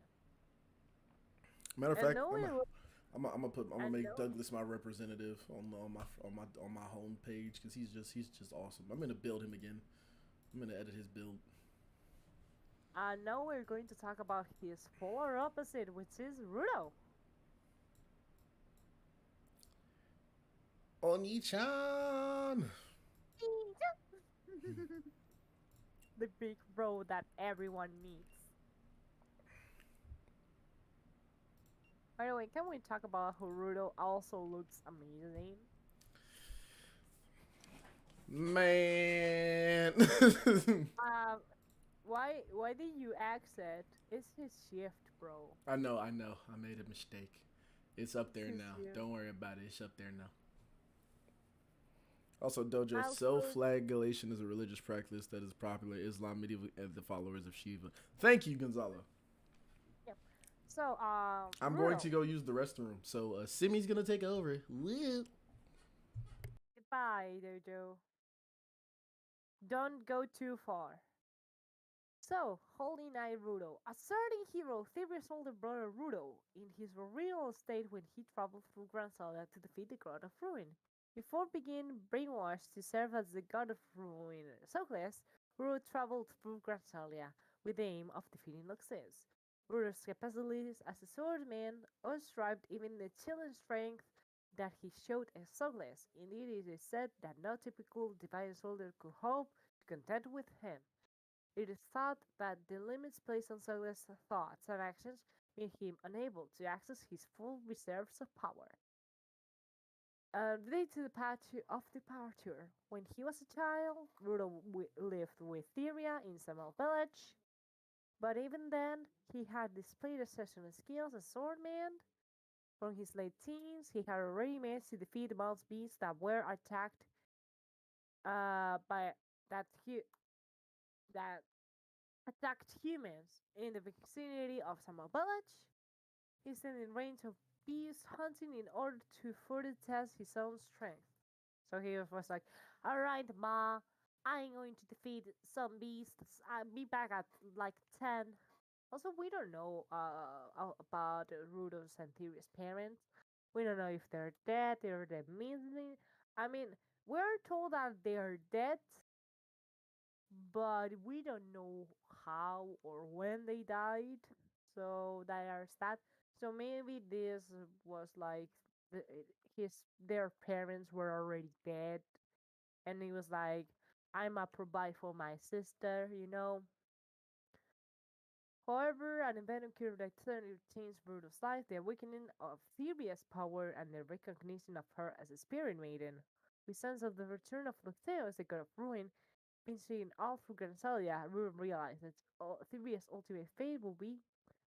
Matter of And fact, knowing I'm gonna make know- Douglas my representative on my home page because he's just awesome. I'm gonna build him again. I'm gonna edit his build. now we're going to talk about his polar opposite, which is Rudo. Oni-chan. The big bro that everyone needs. By the way, can we talk about how Rudo also looks amazing? Man. Why did you exit? It's his shift, bro. I know. I made a mistake. It's up there It's now. you. Don't worry about it. It's up there now. Also, Dojo, Also- self-flagellation is a religious practice that is popular in Islam, medieval, and the followers of Shiva. Thank you, Gonzalo. So, I'm Rudo, going to go use the restroom. So, Simi's going to take over. Woo. Goodbye, Dojo. Don't go too far. So, Holy Knight Rudo, a certain hero, Thebria's older brother Rudo, in his real state when he traveled through Granzelia to defeat the God of Ruin. Before being brainwashed to serve as the God of Ruin, Zuglas, Rudo traveled through Granzelia with the aim of defeating Lougseus. Rudo's capacities as a swordsman outstripped even the chilling strength that he showed as Zuglas. Indeed, it is said that no typical divine soldier could hope to contend with him. It is thought that the limits placed on Zuglas' thoughts and actions made him unable to access his full reserves of power. The day to of departure. When he was a child, Rudo lived with Theria in Samuel village. But even then, he had displayed exceptional skills as swordman. From his late teens, he had already managed to defeat the mouse beasts that were attacked by that attacked humans in the vicinity of Samuel village. He stayed in range of beast hunting in order to further test his own strength. So he was like, Alright, Ma. I'm going to defeat some beasts. I'll be back at like 10. Also, we don't know about Rudo's and Theria's parents. We don't know if they're dead or they're missing. I mean, we're told that they're dead, but we don't know how or when they died. So they are sad. So maybe this was like the, his their parents were already dead, and he was like, "I'm a provide for my sister," you know. However, an event occurred that suddenly changed Bruto's life, the awakening of Theria's power and the recognition of her as a spirit maiden. With sense of the return of Lougseus, the god of ruin, been seen all through Granzelia, Ruben realized that Theria's ultimate fate will be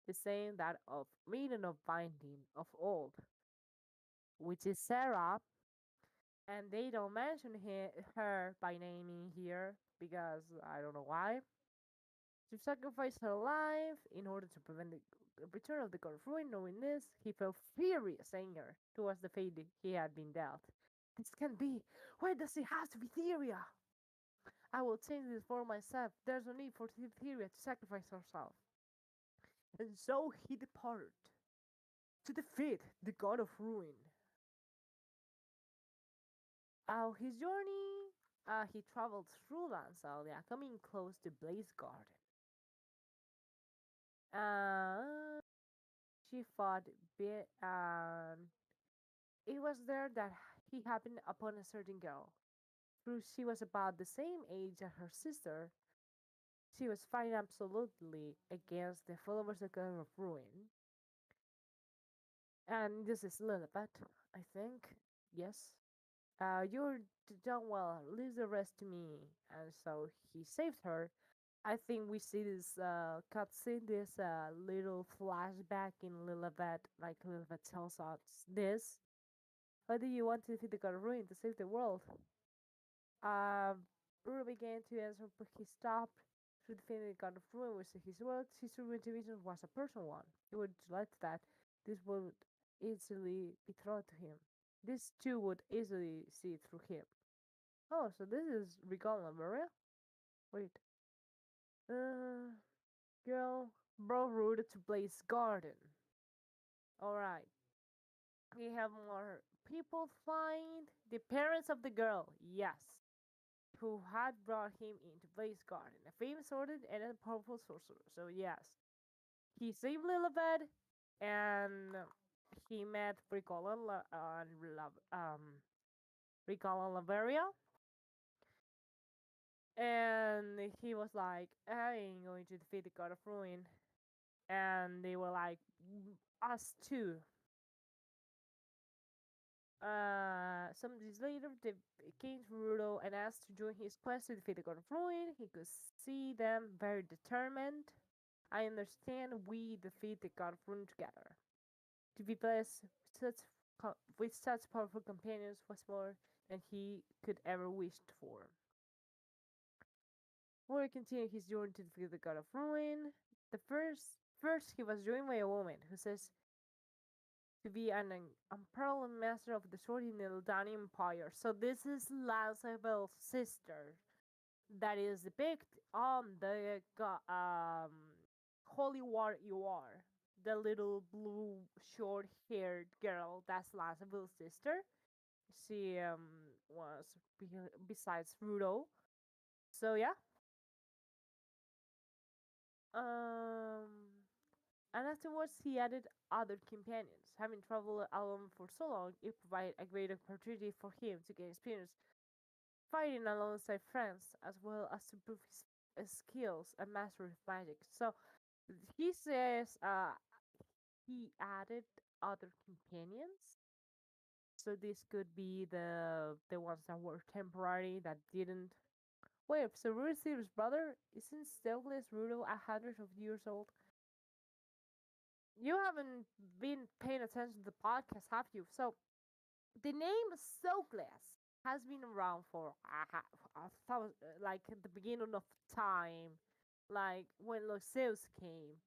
the same that of Maiden of Binding of old, which is Sarah, and they don't mention her by name in here because I don't know why. To sacrifice her life in order to prevent the return of the god of ruin, knowing this, he felt furious anger towards the fate he had been dealt. This can't be. Why does it have to be Theria? I will change this for myself. There's no need for Theria to sacrifice herself. And so he departed to defeat the god of ruin. His journey, he traveled through Granzelia, coming close to Blaze Garden. Uh, she fought bit, and it was there that he happened upon a certain girl. Though she was about the same age as her sister, she was fighting absolutely against the followers of God of Ruin. And this is Lilibet, I think. Yes. You're done well. Leave the rest to me. And so he saved her. I think we see this cutscene, this little flashback in Lilibet, like Lilibet tells us this. Why do you want to defeat the God of Ruin to save the world? Uru began to answer, but he stopped to defend the God of Ruin, which his words. His true motivation was a personal one. He would let that this would easily be thrown to him. This too would easily see through him. Oh, so this is Regal Maria? Wait. Uh, girl brought Rude to Blaze Garden. Alright. We have more people find the parents of the girl. Yes. Who had brought him into Blaze Garden, a famous sworded and a powerful sorcerer. So yes, he saved Lilibet, and he met Ricola Lavaria, and he was like, "I ain't going to defeat the God of Ruin," and they were like, "Us too." Some days later, they came to Rudo and asked to join his quest to defeat the God of Ruin. He could see them very determined. I understand we defeat the God of Ruin together. To be blessed with such powerful companions was more than he could ever wished for. Warrior continued his journey to defeat the God of Ruin. The first he was joined by a woman who says to be an unparalleled master of the sword in the Aldanian Empire. So this is Lougseus' sister that is depicted on the Holy War you are. The little blue short-haired girl, that's Lougseus' sister. She was besides Rudo. So yeah. Um and afterwards he added other companions. Having traveled alone for so long, it provided a great opportunity for him to gain experience fighting alongside friends, as well as to improve his skills and mastery of magic. So he says he added other companions. So this could be the ones that were temporary that didn't. Wait, so Rudy's brother isn't Zuglas Rabbala 100 years old? You haven't been paying attention to the podcast, have you? So the name Zuglas has been around for like at the beginning of time, like when Lougseus came.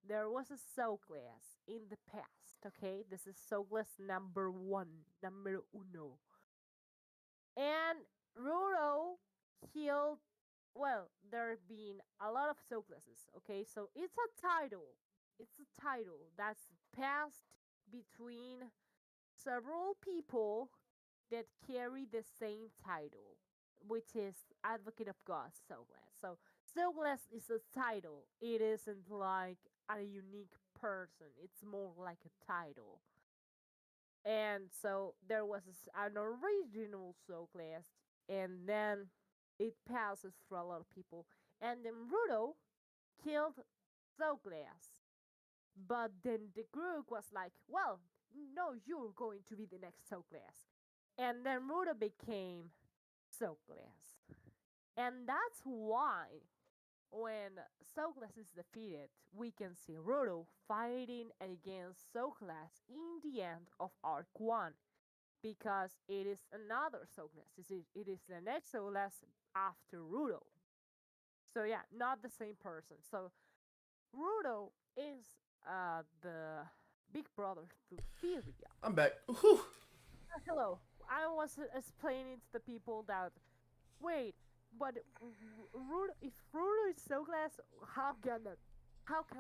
There was a Zuglas in the past. Okay, this is Zuglas number one, number uno. And Ruro killed. Well, there have been a lot of Zuglases. Okay, so it's a title. It's a title that's passed between several people that carry the same title, which is Advocate of God, Zuglas. So Zuglas is a title. It isn't like a unique person. It's more like a title. And so there was an original Zuglas, and then it passes through a lot of people. And then Rudo killed Zuglas. But then the group was like, well, no, you're going to be the next Zuglas. And then Rudo became Zuglas. And that's why when Zuglas is defeated, we can see Rudo fighting against Zuglas in the end of Arc 1. Because it is another Zuglas. It is the next Zuglas after Rudo. So yeah, not the same person. So Rudo is the big brother to Theria. I'm back. Whew. Hello. I was explaining to the people that wait, but Rudo, if Rudo is Zuglas, how can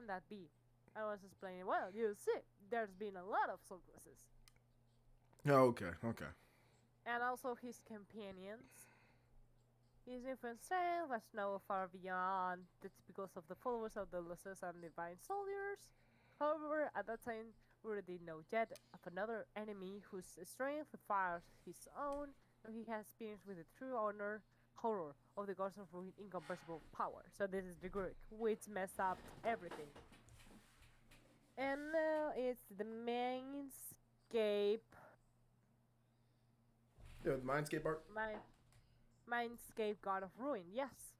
that be? I was explaining. Well, you see, there's been a lot of Zuglases, Okay, okay. and also his companions. His infant strength was now far beyond the typicals of the followers of the Lougseus and Divine Soldiers. However, at that time, Rudo did know yet of another enemy whose strength fires his own, and he has experienced with the true horror of the Goddess of Ruin incomparable power. So this is the Greek, which messed up everything. And now it's the Mindscape. Yeah, the Mindscape art. Mindscape God of Ruin, yes.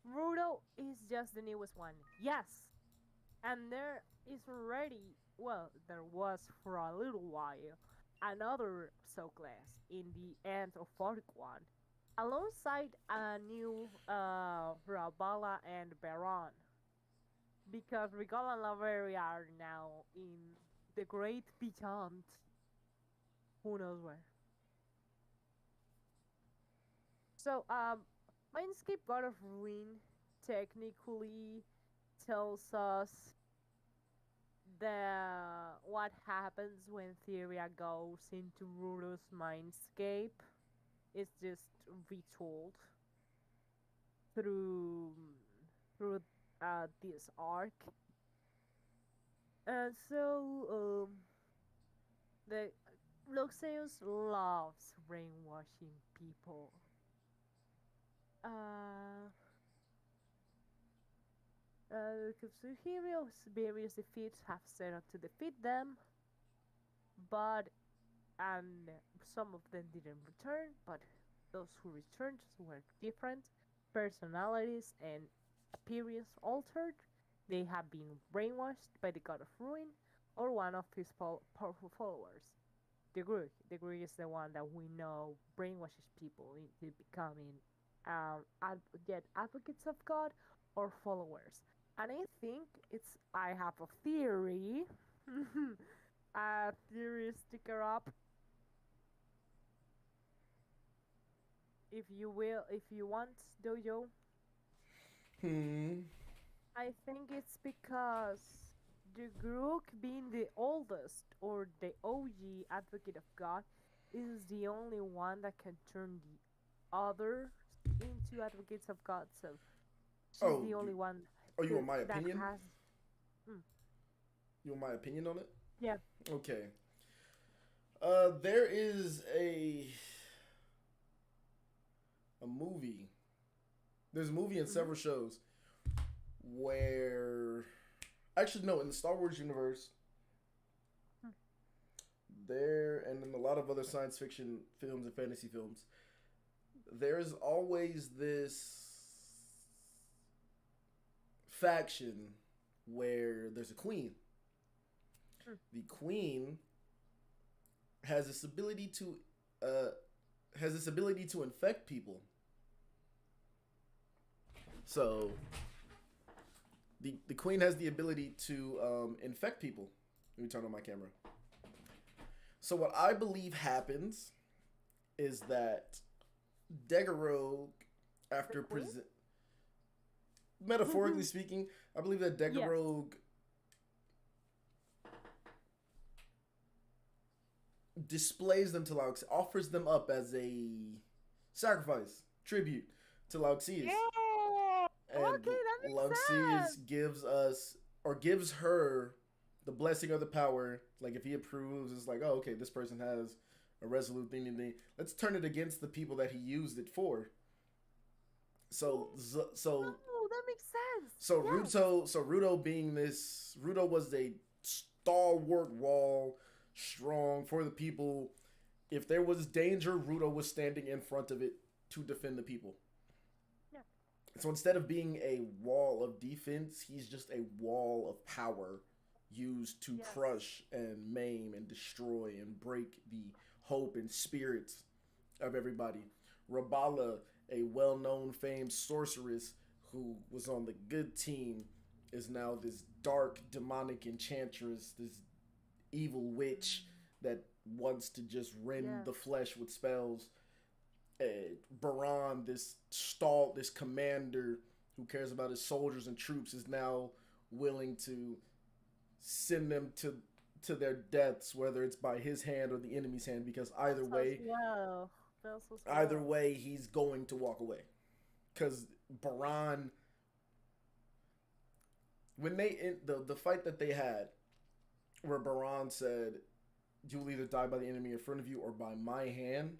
Rudo is just the newest one, yes. And there is already, well, there was for a little while, another Zuglas in the end of Arc 1, alongside a new Rabbala and Baran. Because Regal and Laveria are now in the great beyond. Who knows where. So, Mindscape God of Ruin technically tells us what happens when Theria goes into Rudo's mindscape is just retold through through this arc. And so the Lougseus loves brainwashing people. Heroes' various defeats have set out to defeat them, but and some of them didn't return, but those who returned were different personalities and appearance altered. They have been brainwashed by the God of Ruin or one of his powerful followers. Degrouge is the one that we know brainwashes people into becoming advocates of God or followers. And I think I have a theory. A theory sticker up. If you want, Dojo. I think it's because the Grook, being the oldest or the OG advocate of God, is the only one that can turn the others into advocates of God. So she's the only one. You want my opinion? Has, You want my opinion on it? Yeah. Okay. There is a movie. There's a movie and several shows where, actually no, in the Star Wars universe, there and in a lot of other science fiction films and fantasy films, there's always this faction where there's a queen. The queen has this ability to infect people. So the queen has the ability to infect people. Let me turn on my camera. So what I believe happens is that Degrouge, The after queen? metaphorically speaking, I believe that Yes. Degrouge displays them to Lougseus, offers them up as a sacrifice, tribute to Lougseus. Yeah. And Okay, that makes Lougseus sense. gives us, or gives her, the blessing of the power. Like, if he approves, it's like, oh, okay, this person has a resolute thing. Let's turn it against the people that he used it for. So, so Oh, that makes sense. So Yes. Ruto being this, Ruto was a stalwart wall, strong for the people. If there was danger, Ruto was standing in front of it to defend the people. Yeah. So instead of being a wall of defense, he's just a wall of power used to Yes. crush and maim and destroy and break the hope and spirits of everybody. Rabbala, a well-known famed sorceress who was on the good team, is now this dark demonic enchantress, this evil witch that wants to just rend Yes. the flesh with spells. Baran, this commander who cares about his soldiers and troops, is now willing to send them to their deaths, whether it's by his hand or the enemy's hand, because That's as well. That's as either well. way, he's going to walk away. Because Baran, when they in the fight that they had, where Baran said, "You will either die by the enemy in front of you or by my hand,"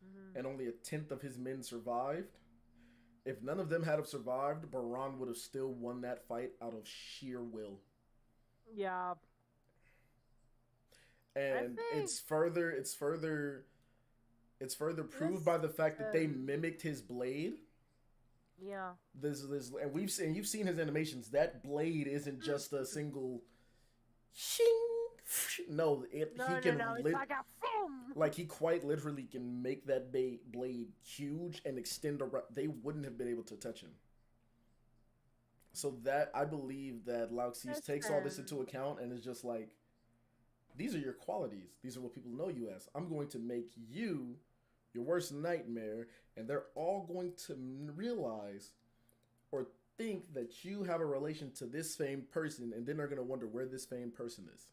Hmm. and only a tenth of his men survived. If none of them had have survived, Baran would have still won that fight out of sheer will. Yeah. I And think it's further proved by the fact that they listen. mimicked his blade. Yeah. This and you've seen his animations. That blade isn't just a single shing. No, he No, no, can no. It's like a boom. like he quite literally can make that blade huge and extend around. They wouldn't have been able to touch him. So that I believe that Lougseus takes all this into Listen. account and is just like, these are your qualities. These are what people know you as. I'm going to make you your worst nightmare, and they're all going to realize or think that you have a relation to this famed person, and then they're going to wonder where this famed person is.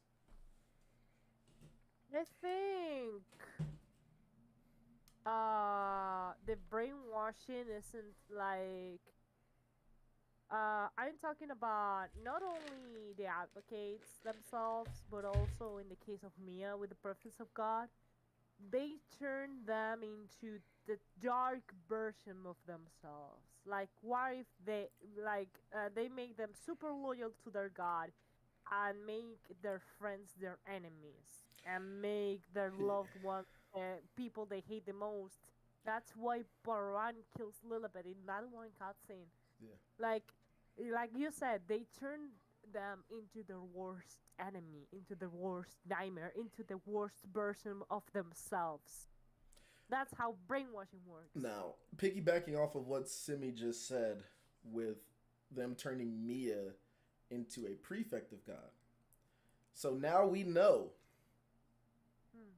I think the brainwashing isn't like I'm talking about not only the advocates themselves, but also in the case of Mia with the prophets of God, they turn them into the dark version of themselves. Like, what if they make them super loyal to their God and make their friends their enemies and make their loved ones people they hate the most. That's why Baran kills Lilibet in that one cutscene. Yeah. Like, like you said, they turn them into their worst enemy, into the worst nightmare, into the worst version of themselves. That's how brainwashing works. Now, piggybacking off of what Simi just said, with them turning Mia into a prefect of God. So now we know Hmm.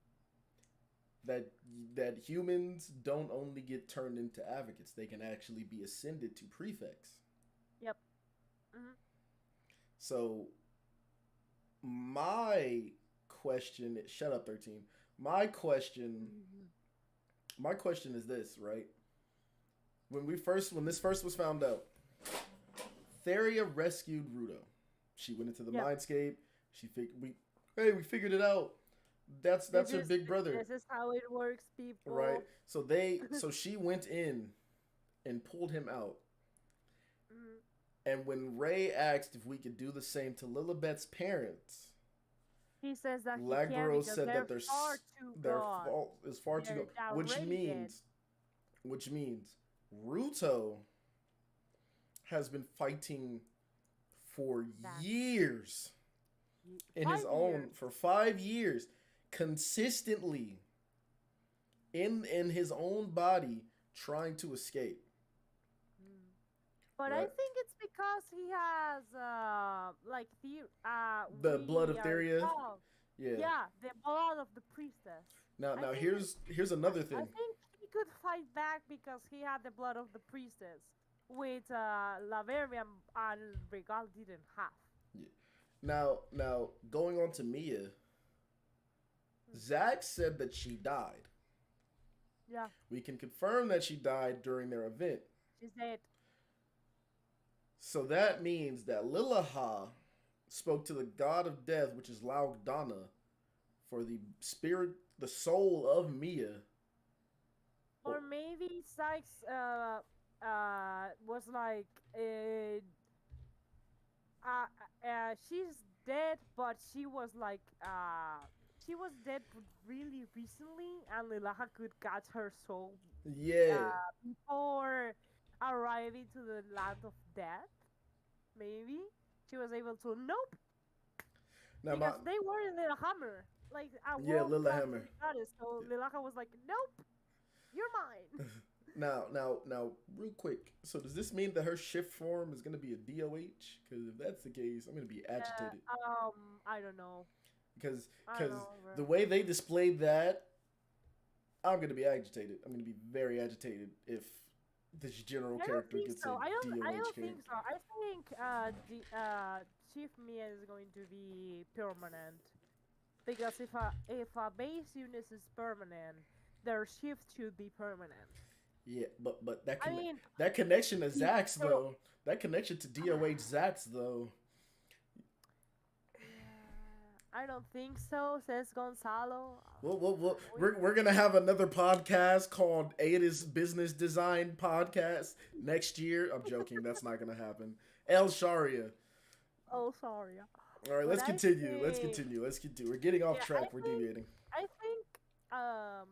that that humans don't only get turned into advocates; they can actually be ascended to prefects. Yep. Hmm. So my question, shut up, 13. My question, my question is this, right? When this first was found out, Theria rescued Ruto. She went into the Yep. mindscape. We figured it out. That's her big brother, This is how it works, people. right? So she went in and pulled him out. Mhm. And when Ray asked if we could do the same to Lilibet's parents, He says that he can't Lagros because said that they're far too their gone. fault is far too They're gone, already dead. which means Ruto has been fighting for That years in his 5 years. own for 5 years consistently in his own body trying to escape. Mm. But I Right, think it's because he has like the blood we of are Theria. told. Yeah, Yeah, the blood of the priestess. Now, I now think here's another I thing. think he could fight back because he had the blood of the priestess, which Laverian and Regal didn't have. Yeah. Now, going on to Mia, Hmm. Zach said that she died. Yeah, We can confirm that she died during their event. she said, So that means that Lilaha spoke to the god of death, which is Laugdana, for the spirit, the soul of Mia. or maybe Sykes was like, uh, she's dead, but she was dead really recently, and Lilaha could catch her soul Yeah. before arriving to the land of death. Maybe she was able to. Nope, Now my because they were in the hammer, like a yeah, world class Lilahammer. goddess. So Lilaha was like, "Nope, you're mine." Now, real quick. So does this mean that her shift form is gonna be a DOH? Because if that's the case, I'm gonna be agitated. I don't know. Because I don't because know, bro. the way they displayed that, I'm gonna be agitated. I'm gonna be very agitated if this general I don't character think gets so. a I DOH don't game. think so. I think the Chief Mia is going to be permanent because if a base unit is permanent, their shift should be permanent. Yeah, but I mean, that connection to if Zax so, though, that connection to DOH Zax though. I don't think so, says Gonzalo. We, We're gonna have another podcast called Ada's Business Design Podcast next year. I'm joking, that's not gonna happen. El Sharia. oh, sorry. All right, But let's I continue. Let's think, continue. Let's continue. We're getting off yeah, track. We're deviating. I think, um,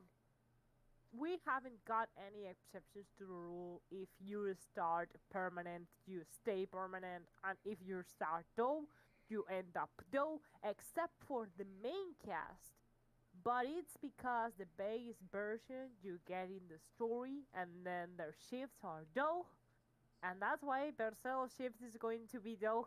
we haven't got any exceptions to the rule. If you start permanent, you stay permanent, and if you start though, you end up though, except for the main cast. But it's because the base version you get in the story, and then their shifts are though, and that's why Bercel shift is going to be though.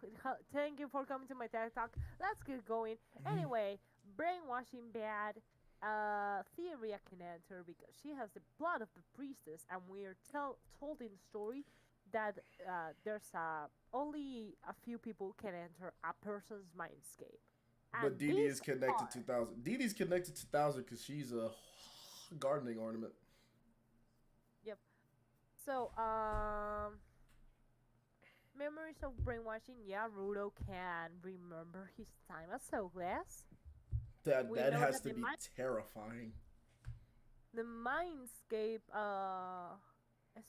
Thank you for coming to my TED talk. Let's get going. Anyway, brainwashing bad. Theoria can enter because she has the blood of the priestess, and we are told in the story that there's only a few people can enter a person's mindscape, and But Dee Dee is these connected to are. thousand. Dee Dee's connected to thousand because she's a gardening ornament. Yep. So memories of brainwashing. Yeah, Rudo can remember his time as Zuglas. We That know has that to be terrifying. the mindscape, a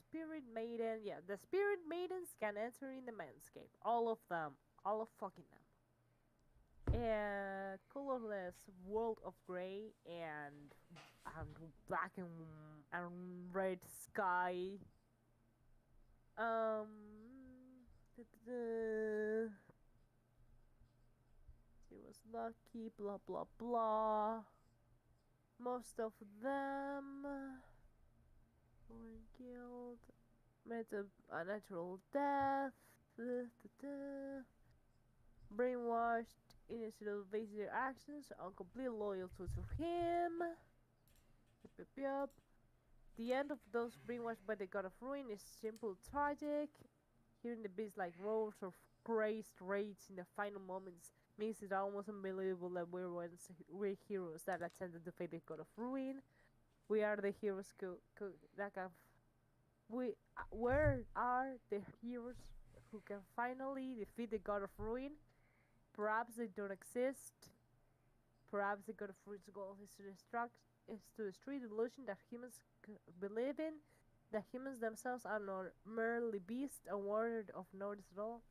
spirit maiden. Yeah, the spirit maidens can enter in the mindscape. All of them, all of fucking them. And colorless world of gray and black and red sky. Um, she was lucky. Blah blah blah. Most of them were killed. Met a natural death. Brainwashed instead of base their actions. Are completely loyal to him. Yup, yup, yup. The end of those brainwashed by the god of ruin is simple tragic. Hearing the beast like roars of crazed rage in the final moments makes it almost unbelievable that we're heroes that attempted to fight the god of ruin. We are the heroes that can. Where are the heroes who can finally defeat the god of ruin? Perhaps they don't exist. Perhaps the god of ruin's goal is to destroy the illusion that humans believe in. That humans themselves are not merely beasts unworthy of notice at all.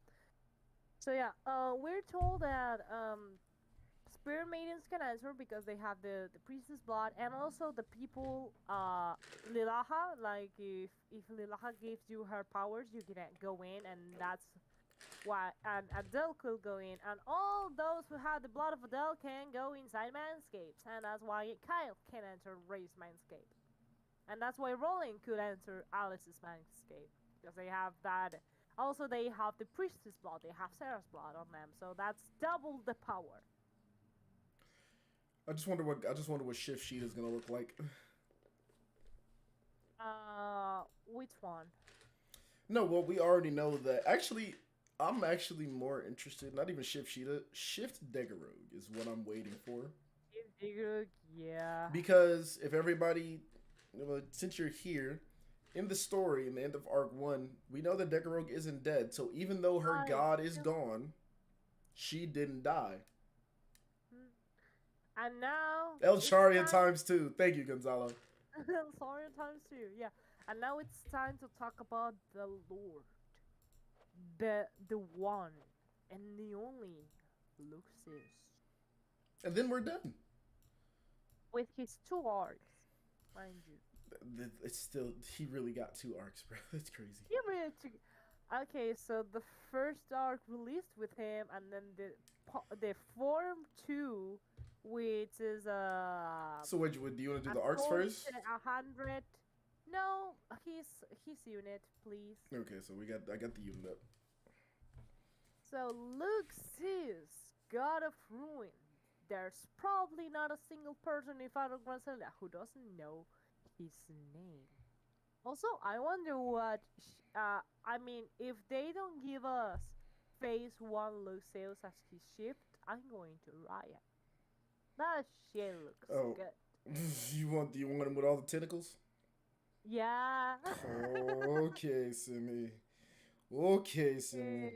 So yeah, we're told that spirit maidens can answer because they have the priestess blood, and also the people Lilaha. Like if Lilaha gives you her powers, you can go in, and that's why. And Adel could go in, and all those who have the blood of Adel can go inside Manscapes, and that's why Kyle can enter Ray's Manscape, and that's why Roland could enter Alice's Manscape because they have that. Also, they have the priestess blood. They have Sarah's blood on them, so that's double the power. I just wonder what shift sheet is gonna look like. Which one? No, well, we already know that. Actually, I'm actually more interested. Not even shift sheet. Shift Degrouge is what I'm waiting for. Degrouge, yeah. Because if everybody, well, since you're here, in the story, in the end of Arc 1, we know that Degrouge isn't dead. So even though her I god is still. gone, she didn't die. Hmm. And now El it's Charia time. times two. Thank you, Gonzalo. Sorry, times two. Yeah. And now it's time to talk about the Lord, the one and the only Lougseus, And then we're done. with his two arcs, mind you. It's still, he really got two arcs, bro. That's crazy. He really took. Okay, so the first arc released with him, and then the Form 2, which is So, do you want to do a the arcs first? 100. No, his unit, please. Okay, so I got the unit up. So Lougseus, God of Ruin. There's probably not a single person in Final Granzelia who doesn't know his name. Also, I wonder what. I mean, if they don't give us Phase 1 Lougseus as his shift, I'm going to riot. That shit looks Oh, good. you want him with all the tentacles? Yeah. Okay, Simi. Okay, Simi.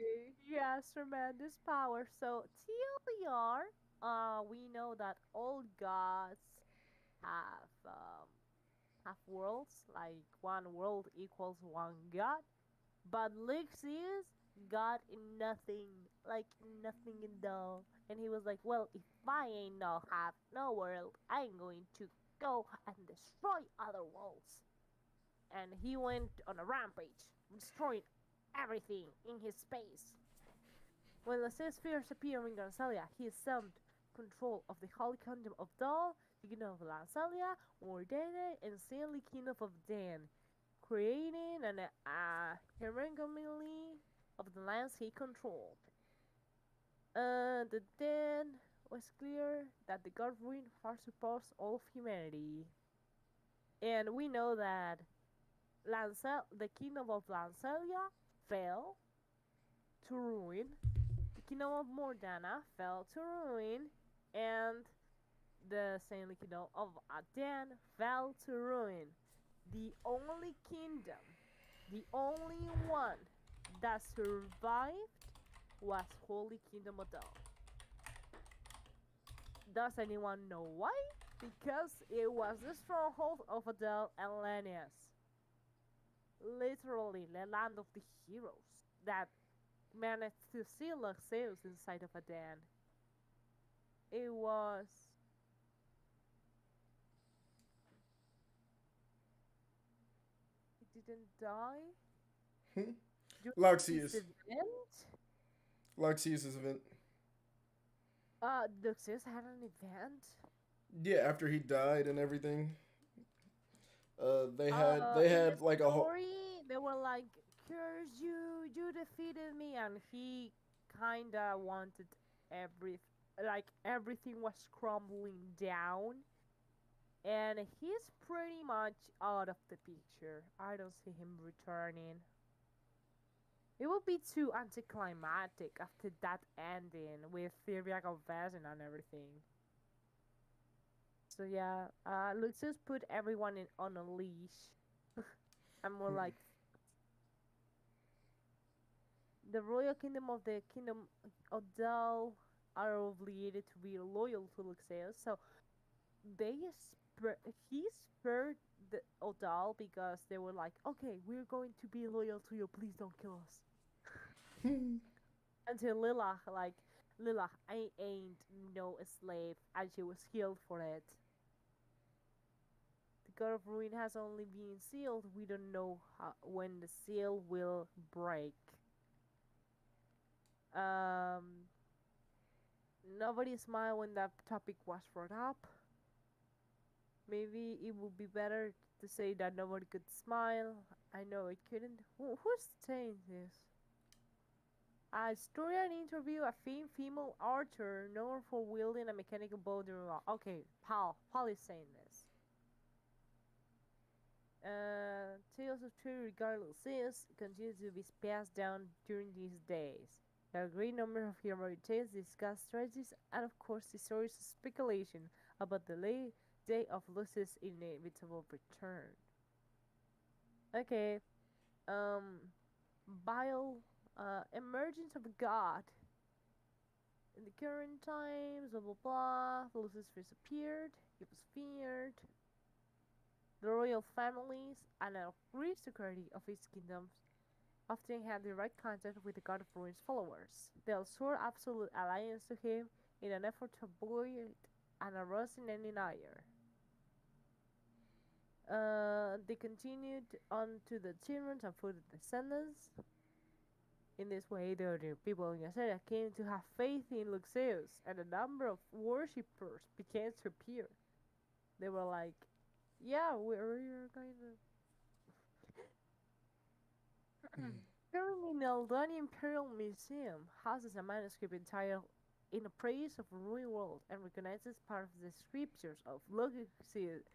He has tremendous power. So TLDR, we know that all gods have worlds, like one world equals one god. But Lougseus got nothing, like nothing in all. And he was like, well, if I ain't no have no world, I'm going to go and destroy other worlds. And he went on a rampage, destroying everything in his space. When Lougseus first appeared in Granzelia, he assumed control of the Holy Kingdom of Dol, the Kingdom of Granzelia, Ordene, and Saintly Kingdom of Dan, creating an hegemony of the lands he controlled. The then was clear that the God Ruin far surpassed all of humanity. And we know that the kingdom of Lancelia fell to ruin, the kingdom of Mordana fell to ruin, and the saintly kingdom of Aden fell to ruin. The only kingdom, the only one that survived was Holy Kingdom of Adel. Does anyone know why? Because it was the stronghold of Adel and Lennius. Literally, the land of the heroes that managed to see Lougseus inside of Aden. It was. It didn't die Hmm? during his Lougseus. event. Lougseus' event. Lougseus had an event. Yeah, after he died and everything. They In the had like a whole. story, they were like, "Curse you! You defeated me!" And he kinda wanted every, like everything was crumbling down, and he's pretty much out of the picture. I don't see him returning. It would be too anticlimactic after that ending with Theriac confessing and everything. So yeah, Lucius put everyone on a leash. I'm more like the royal kingdom of the kingdom of Dal are obligated to be loyal to Luxeus. So they he spared the Odal because they were like, okay, we're going to be loyal to you. Please don't kill us. Until Lilah, like, Lilah, I ain't no slave, and she was killed for it. The God of Ruin has only been sealed. We don't know when the seal will break. Um, Nobody smiled when that topic was brought up. Maybe it would be better to say that nobody could smile. I know it couldn't. Who's saying this? A historian interviewed a famed female archer known for wielding a mechanical bow during war. Okay, Paul is saying this. Tales of trade regarding Lougseus continue to be passed down during these days. There are a great number of heroic tales, discussed strategies, and of course the stories of speculation about the late day of Lougseus' inevitable return. Okay, um, Bile, emergence of a god. In the current times, blah blah blah, Lucius first appeared, he was feared. The royal families and aristocracy of his kingdoms often had direct contact with the God of Ruin's followers. They swore absolute alliance to him in an effort to avoid an arrest in any ire. They continued on to the children and further descendants. In this way, the other people in Granzelia came to have faith in Lougseus, and a number of worshippers began to appear. They were like, yeah, we're going to. Currently, the Aldanian Imperial Museum houses a manuscript entitled In the Praise of a Ruined World and recognizes part of the scriptures of Lougseanism.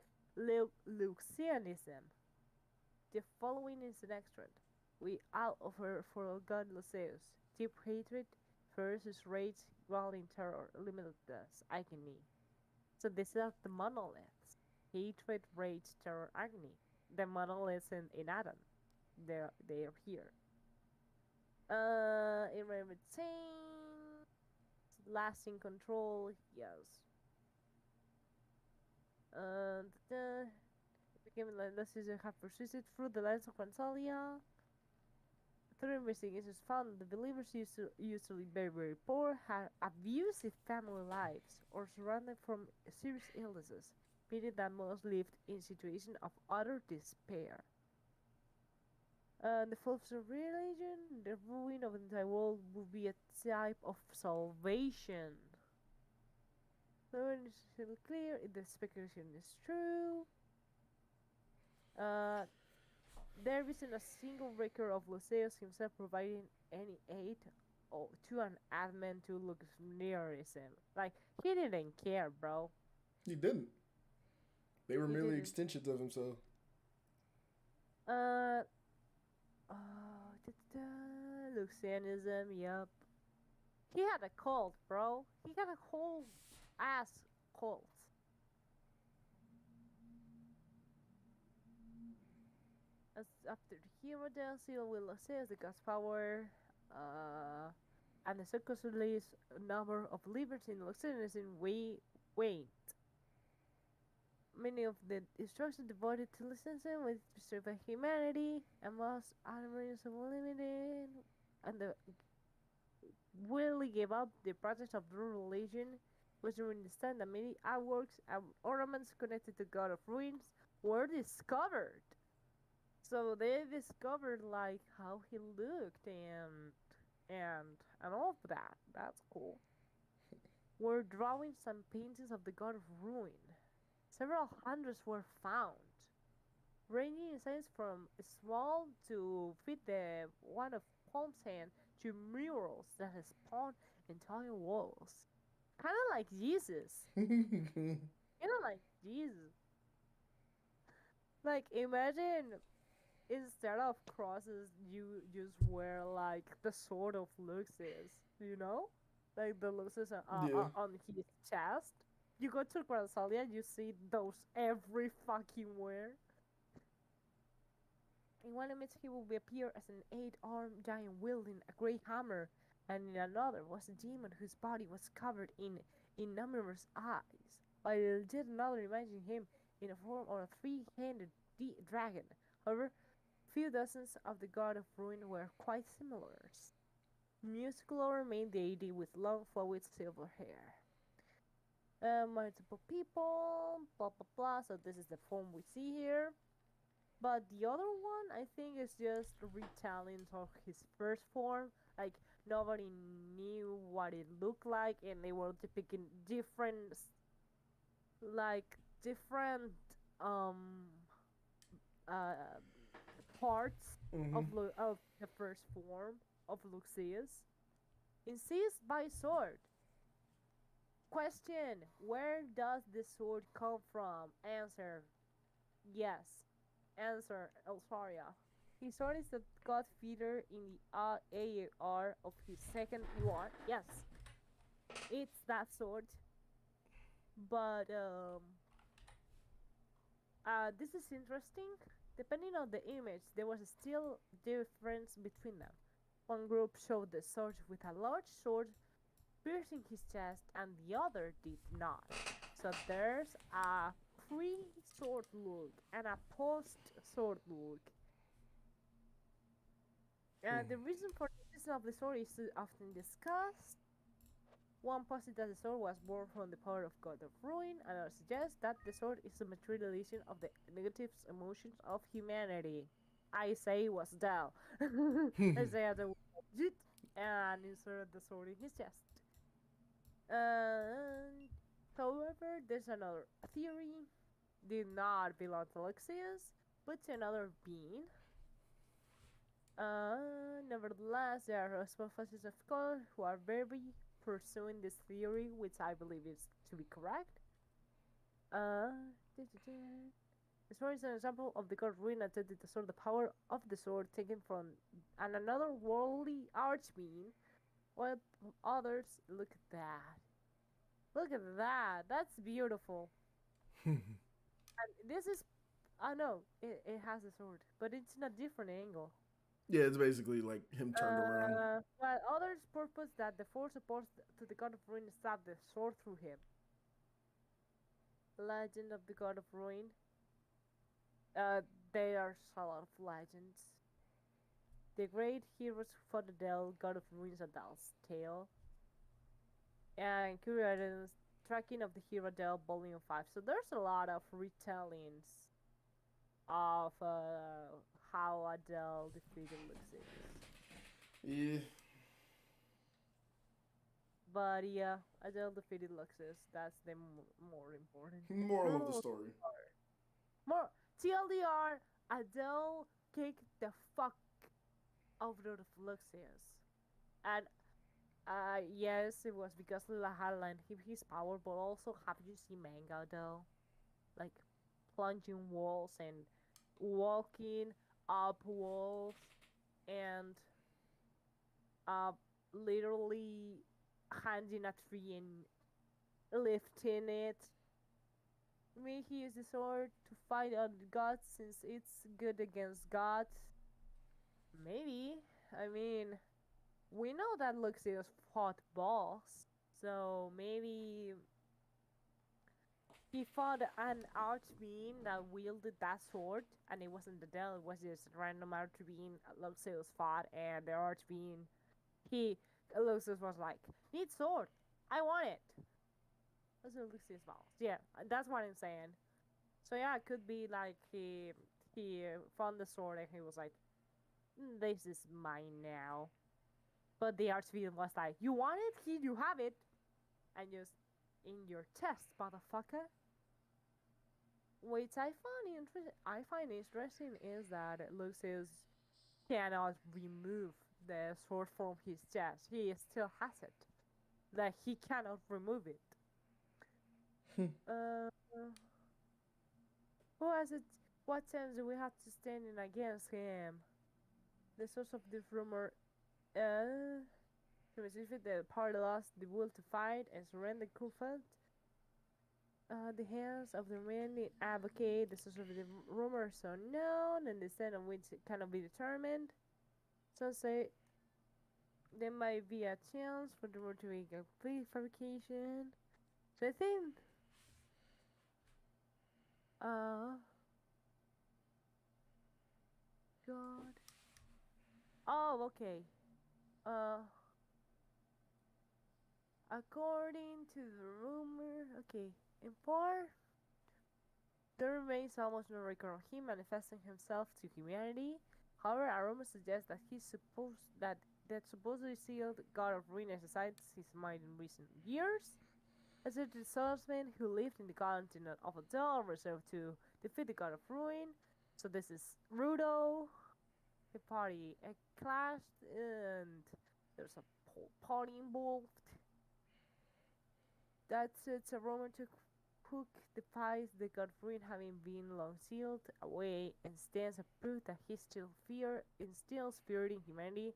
The following is an extract. We all offer for God Lougseus, deep hatred versus rage, growling terror, limitless agony. So these are the monoliths. Hatred, rage, terror, agony. The monoliths in Adam. They are here. Environment change, lasting control, yes. The became Lougseus have persisted through the lands of Granzelia. Through investigations found that the believers usually very, very poor, had abusive family lives, or surrounded from serious illnesses, meaning that most lived in situations of utter despair. The fall of religion, the ruin of the entire world would be a type of salvation. So it's still clear if the speculation is true. There isn't a single record of Lougseus himself providing any aid to an admin to Luxemnianism. Like, he didn't care, bro. He didn't. They were He merely didn't. extensions of himself. Uh, Luxemnianism, yup. He had a cult, bro. He had a whole ass cult. As after the hero death, seal will assess the god's power, and the subconsciously number of liberty in Luxemnianism waned. Many of the instructions devoted to Luxemnianism with preserve humanity, and most animals of limited, and the willingly gave up the practice of the religion, was during this time that many artworks and ornaments connected to God of Ruins were discovered. So they discovered like how he looked and all of that. That's cool. Were drawings and paintings of the God of Ruin. Several hundreds were found, ranging in size from small to fit the one of palm's hand to murals that has spawned entire walls. Kind of like Jesus. Like Jesus. Like, imagine instead of crosses, you just wear like the sword of Lougseus, you know? Like the Lougseus Yeah. on his chest. You go to Granzelia, you see those every fucking where. In one image, he will appear as an 8-armed giant wielding a great hammer, and in another was a demon whose body was covered in innumerable eyes, while yet another imagined him in the form of a 3-handed dragon. However, few dozens of the God of Ruin were quite similar. Musical remained deity with long flowing silver hair. Multiple people, blah blah blah. So this is the form we see here. But the other one, I think, is just retellings of his first form. Like, nobody knew what it looked like, and they were depicting different, different parts Mm-hmm. of the first form of Lougseus. Insist by sword. Question: where does the sword come from? Answer: yes. Answer: Elsaria. His sword is the god feeder in the AAR of his second war. Yes, it's that sword. But this is interesting. Depending on the image, there was still difference between them. One group showed the sword with a large sword piercing his chest, and the other did not. So there's a pre-sword look and a post-sword look. And the reason for the existence of the sword is often discussed. One posits that the sword was born from the power of God of Ruin, another suggests that the sword is a materialization of the negative emotions of humanity. I say it was Adel. I say Adel was legit and inserted the sword in his chest. And however, there's another theory. Did not belong to Lougseus, but to another being. Nevertheless, there are responses of color who are very pursuing this theory, which I believe is to be correct. The sword is an example of the god ruin attempted to sword the power of the sword taken from another worldly archbeing, while others look at that. Look at that. That's beautiful. And this is, I know it has a sword, but it's in a different angle. Yeah, it's basically like him turned around. While others purpose that the force opposed to the god of ruin stabbed the sword through him. Legend of the god of ruin. There are a lot of legends. The great heroes who fought Adel, god of ruins, Adel's tale. And Curious tracking of the hero Adel, volume 5. So there's a lot of retellings of how Adel defeated Lougseus. Yeah. But yeah, Adel defeated Lougseus. That's the more important. Moral of the story. More TLDR, Adel kicked the fuck out of Lougseus. And yes, it was because Lilaha lent him his power, but also have you seen manga though? Like plunging walls and walking up walls and literally handing a tree and lifting it. May he use the sword to fight on gods since it's good against gods. Maybe. I mean, we know that Lougseus fought boss, so maybe he fought an archbeing that wielded that sword, and it wasn't the Adel, it was just a random archbeing Lougseus fought, and the archbeing, Lougseus was like, need sword, I want it. That's what Lougseus balls. Yeah, that's what I'm saying. So yeah, it could be like he found the sword and he was like, this is mine now. But the archbeing was like, you want it? Here you have it. And just in your chest, motherfucker. Which I find interesting is that Lougseus cannot remove the sword from his chest. He still has it. Like he cannot remove it. Who has it? What sense do we have to stand in against him? The source of this rumor specific the party lost the will to fight and surrender Kufat. The hands of the remaining advocate the source of the rumor is unknown and the extent of which it cannot be determined. Some say there might be a chance for the rumor to be a complete fabrication. So I think God. Oh, okay. According to the rumor, okay, in part, there remains almost no record of him manifesting himself to humanity. However, a rumor suggests that that supposedly sealed god of ruin exercised his mind in recent years. A certain swordsman who lived in the continent of Adel reserved to defeat the god of ruin. So this is Rudo. The party clashed and there's a whole party involved. That's it's a romantic Puck defies the god ruin having been long sealed away and stands a proof that he still instills fear in humanity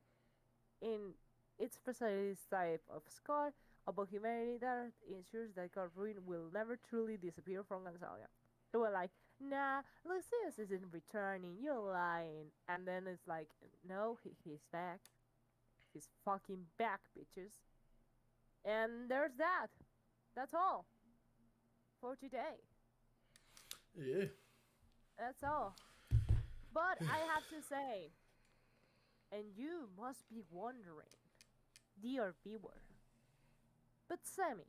in its precise type of scar about humanity that ensures that god ruin will never truly disappear from Granzelia. They were like, nah, Lougseus isn't returning, you're lying. And then it's like, no, he's back. He's fucking back, bitches. And there's that. That's all for today. Yeah. That's all. But I have to say, and you must be wondering, dear viewer, but Sammy,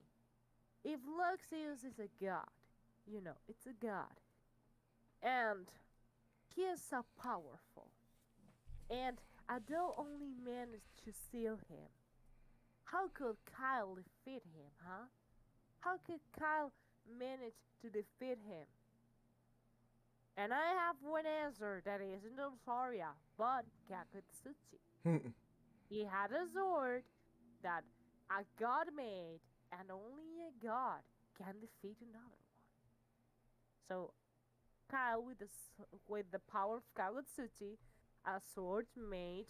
if Lougseus is a god, it's a god, and he is so powerful, and Adel only managed to steal him, how could Kyle defeat him, huh? How could Kyle manage to defeat him? And I have one answer that isn't Osaria, but Kakutsuchi. He had a sword that a god made, and only a god can defeat another one. So, Kyle, with the power of Kakutsuchi, a sword made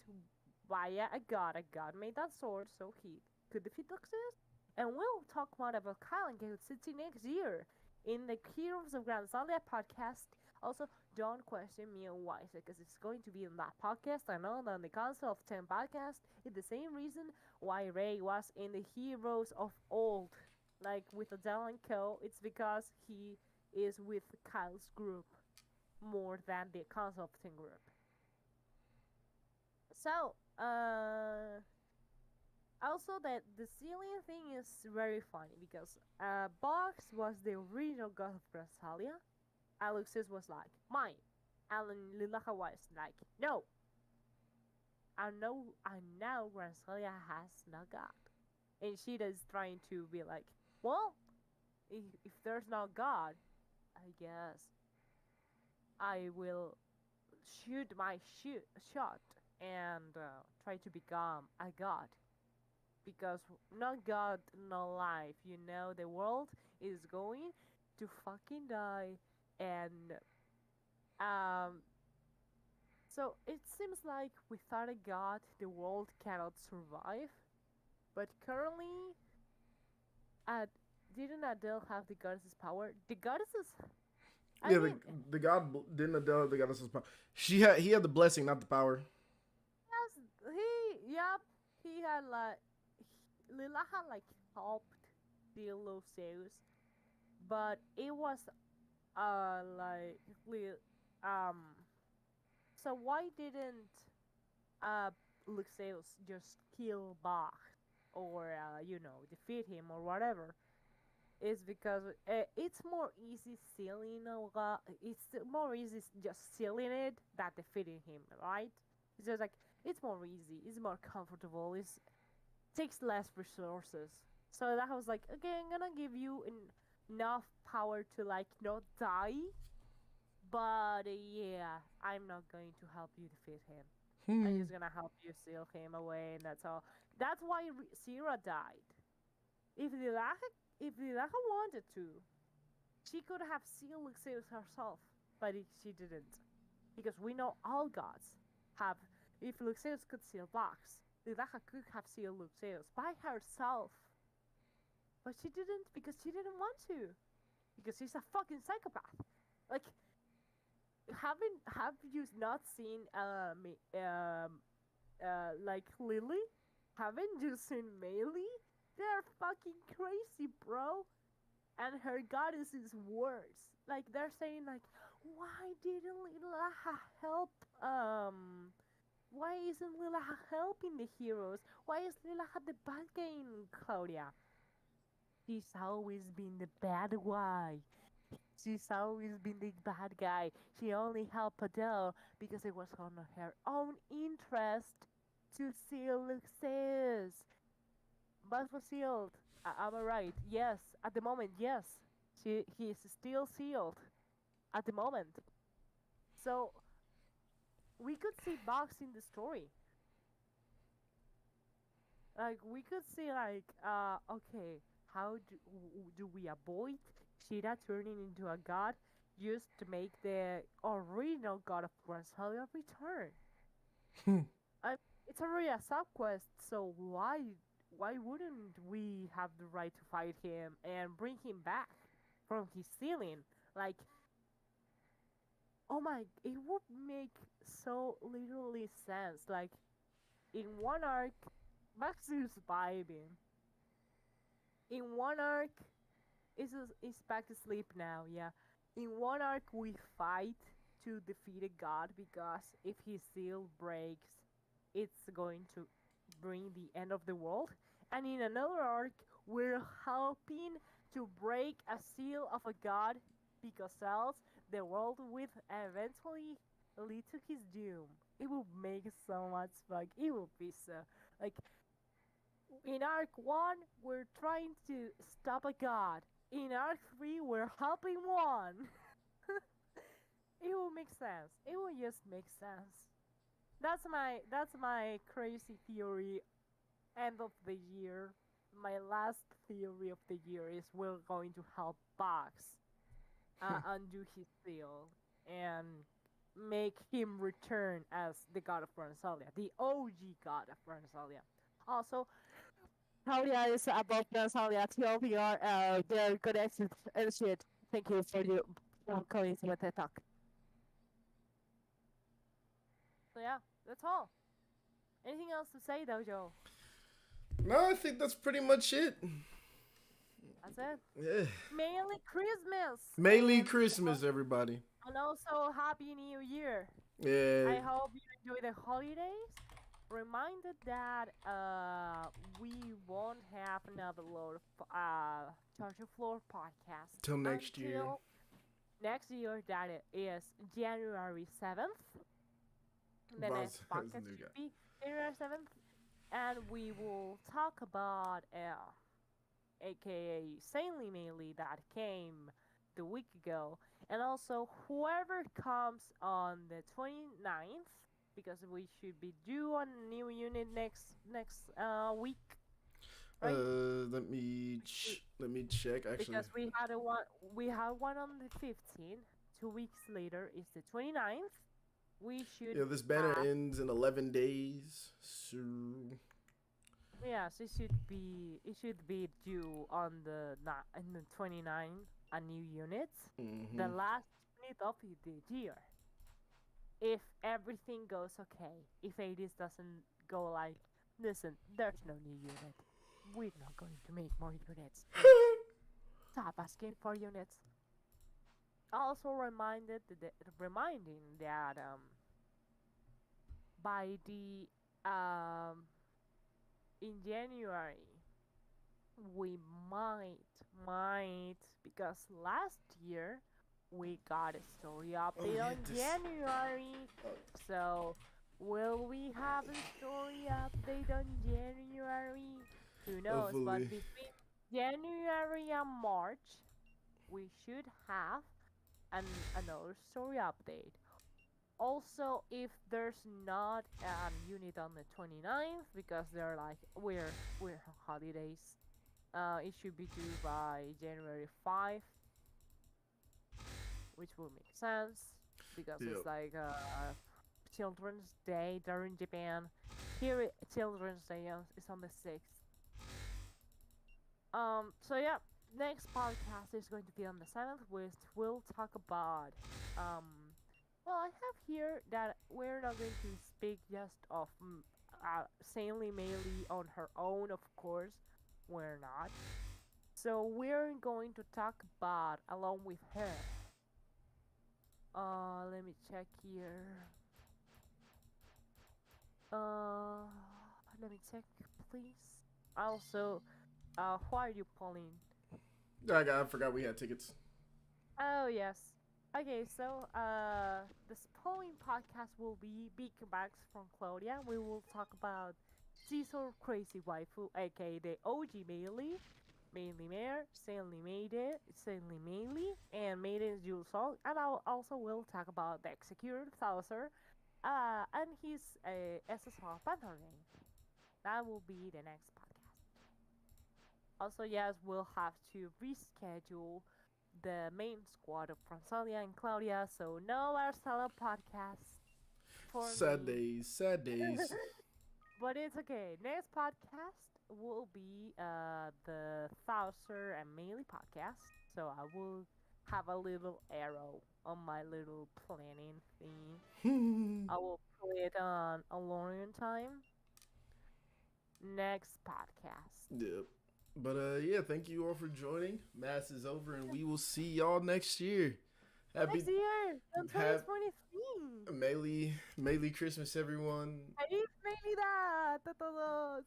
via a god made that sword, so he could defeat Lougseus. And we'll talk more about Kyle and Kakutsuchi next year in the Heroes of Granzelia podcast. Also, don't question me on why, because it's going to be in that podcast. I know that on the Council of 10 podcast, it's the same reason why Ray was in the Heroes of Old, like with Adel and Co. It's because he is with Kyle's group more than the Council of 10 group. So, also that the ceiling thing is very funny because Box was the original god of Granzelia. Lougseus was like, mine. Aldanian Lilaha was like, no. I now Granzelia has no god. And she is trying to be like, well, if there's no god, I guess I will shoot my shot and try to become a god. Because no god, no life, the world is going to fucking die. And so it seems like without a god, the world cannot survive. But currently, didn't Adel have the goddess's power? The goddesses. The god didn't Adel the goddess's power. He had the blessing, not the power. Yes, he had Lilaha helped the Lougseus, but it was so why didn't Lougseus just kill Bach or defeat him or whatever? Is because it's more easy sealing it's more easy just sealing it than defeating him, right? It's just like it's more easy, it's more comfortable, it takes less resources. So that was like, okay, I'm gonna give you enough power to not die, but yeah, I'm not going to help you defeat him. I'm just gonna help you seal him away, and that's all. That's why Sierra died. If Lilaha wanted to, she could have sealed Lougseus herself, but she didn't, because we know all gods have. If Lougseus could seal Box, Lilaha could have sealed Lougseus by herself. But she didn't, because she didn't want to. Because she's a fucking psychopath. Like, have you not seen Lily? Haven't you seen Melee? They're fucking crazy, bro. And her goddess is worse. Like, they're saying why didn't Lilaha help why isn't Lilaha helping the heroes? Why is Lilaha the bad guy in Claudia? She's always been the bad guy. She's always been the bad guy. She only helped Adel because it was on her own interest to seal Lougseus. But was sealed. Am I right? Yes. At the moment, yes. He is still sealed. At the moment. So, we could see Box in the story. Like we could say like okay, how do we avoid Shira turning into a god just to make the original god of Granzelia return? I, it's already a sub quest, so why wouldn't we have the right to fight him and bring him back from his ceiling? Like, oh my, it would make so literally sense. Like in one arc, Max's vibing. In one arc, is back to sleep now. Yeah. In one arc, we fight to defeat a god because if his seal breaks, it's going to bring the end of the world. And in another arc, we're helping to break a seal of a god because else the world will eventually lead to his doom. It will make so much fun. It will be so like in arc 1 we're trying to stop a god. In arc 3 we're helping one. It will make sense. It will just make sense. That's my crazy theory. End of the year. My last theory of the year is we're going to help Box undo his seal and make him return as the god of Granzelia, the OG god of Granzelia. Also, Claudia is above Granzelia, TLPR, they're good and shit. Thank you for you coming with the talk. So yeah, that's all. Anything else to say, Dojo? No, I think that's pretty much it. That's it. Yeah. Merry Christmas! Merry Christmas, everybody. And also, Happy New Year! Yeah. I hope you enjoy the holidays. Reminded that we won't have another load of Charger Floor podcast Till next year. Next year, that is January 7th. The next podcast should be January 7th. And we will talk about aka Sanely Melee that came the week ago. And also whoever comes on the 29th, because we should be due on a new unit next week. Right? Let me check actually. Because we had one on the 15th. 2 weeks later is the 29th. We should. Yeah, this banner ends in 11 days. So. Yes, it should be due on the 29th. A new unit, the last unit of the year. If everything goes okay, if Hades doesn't go like, listen, there's no new unit. We're not going to make more units. Stop asking for units. Also reminding that by the in January we might because last year we got a story update on January. So will we have a story update on January? Who knows? Hopefully. But between January and March we should have another story update. Also, if there's not a unit on the 29th, because they're like we're on holidays, it should be due by January 5, which will make sense because it's like Children's Day there in Japan. Here, Children's Day is on the 6th. So yeah, next podcast is going to be on the 7th, which we'll talk about well, I have here that we're not going to speak just of Sanely Melee on her own, of course. We're not. So we're going to talk about along with her. Let me check here. Let me check, please. Also, who are you pulling? I forgot we had tickets. Oh, yes. Okay, so this polling podcast will be Big Bags from Claudia. We will talk about Caesar Crazy Waifu, aka the OG Melee, Melee Mare, Stanley Melee, and Maiden's Jewel Song. And I also will talk about the Executor Thouser and his SSR Panther name. That will be the next podcast. Also, yes, we'll have to reschedule the main squad of Granzelia and Claudia, so no Arcella podcast for Sad me. days, sad days. But it's okay. Next podcast will be the Thouser and Melee podcast. So I will have a little arrow on my little planning thing. I will put it on Aldanian time. Next podcast. Yep. But yeah, thank you all for joining. Mass is over, and we will see y'all next year. Happy Next year, in 2023. Melee Christmas, everyone. Feliz Navidad a todos.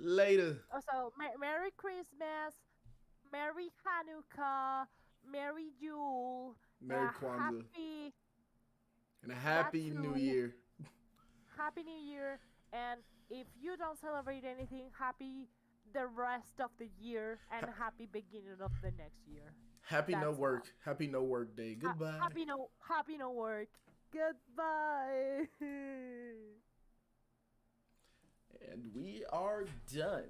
Later. Also, Merry Christmas, Merry Hanukkah, Merry Yule, Merry Kwanzaa. Happy And a happy That New too. Year. Happy New Year. And if you don't celebrate anything, happy the rest of the year and happy beginning of the next year. Happy no That's work. Happy no work day. Goodbye. Happy no work. Goodbye. And we are done.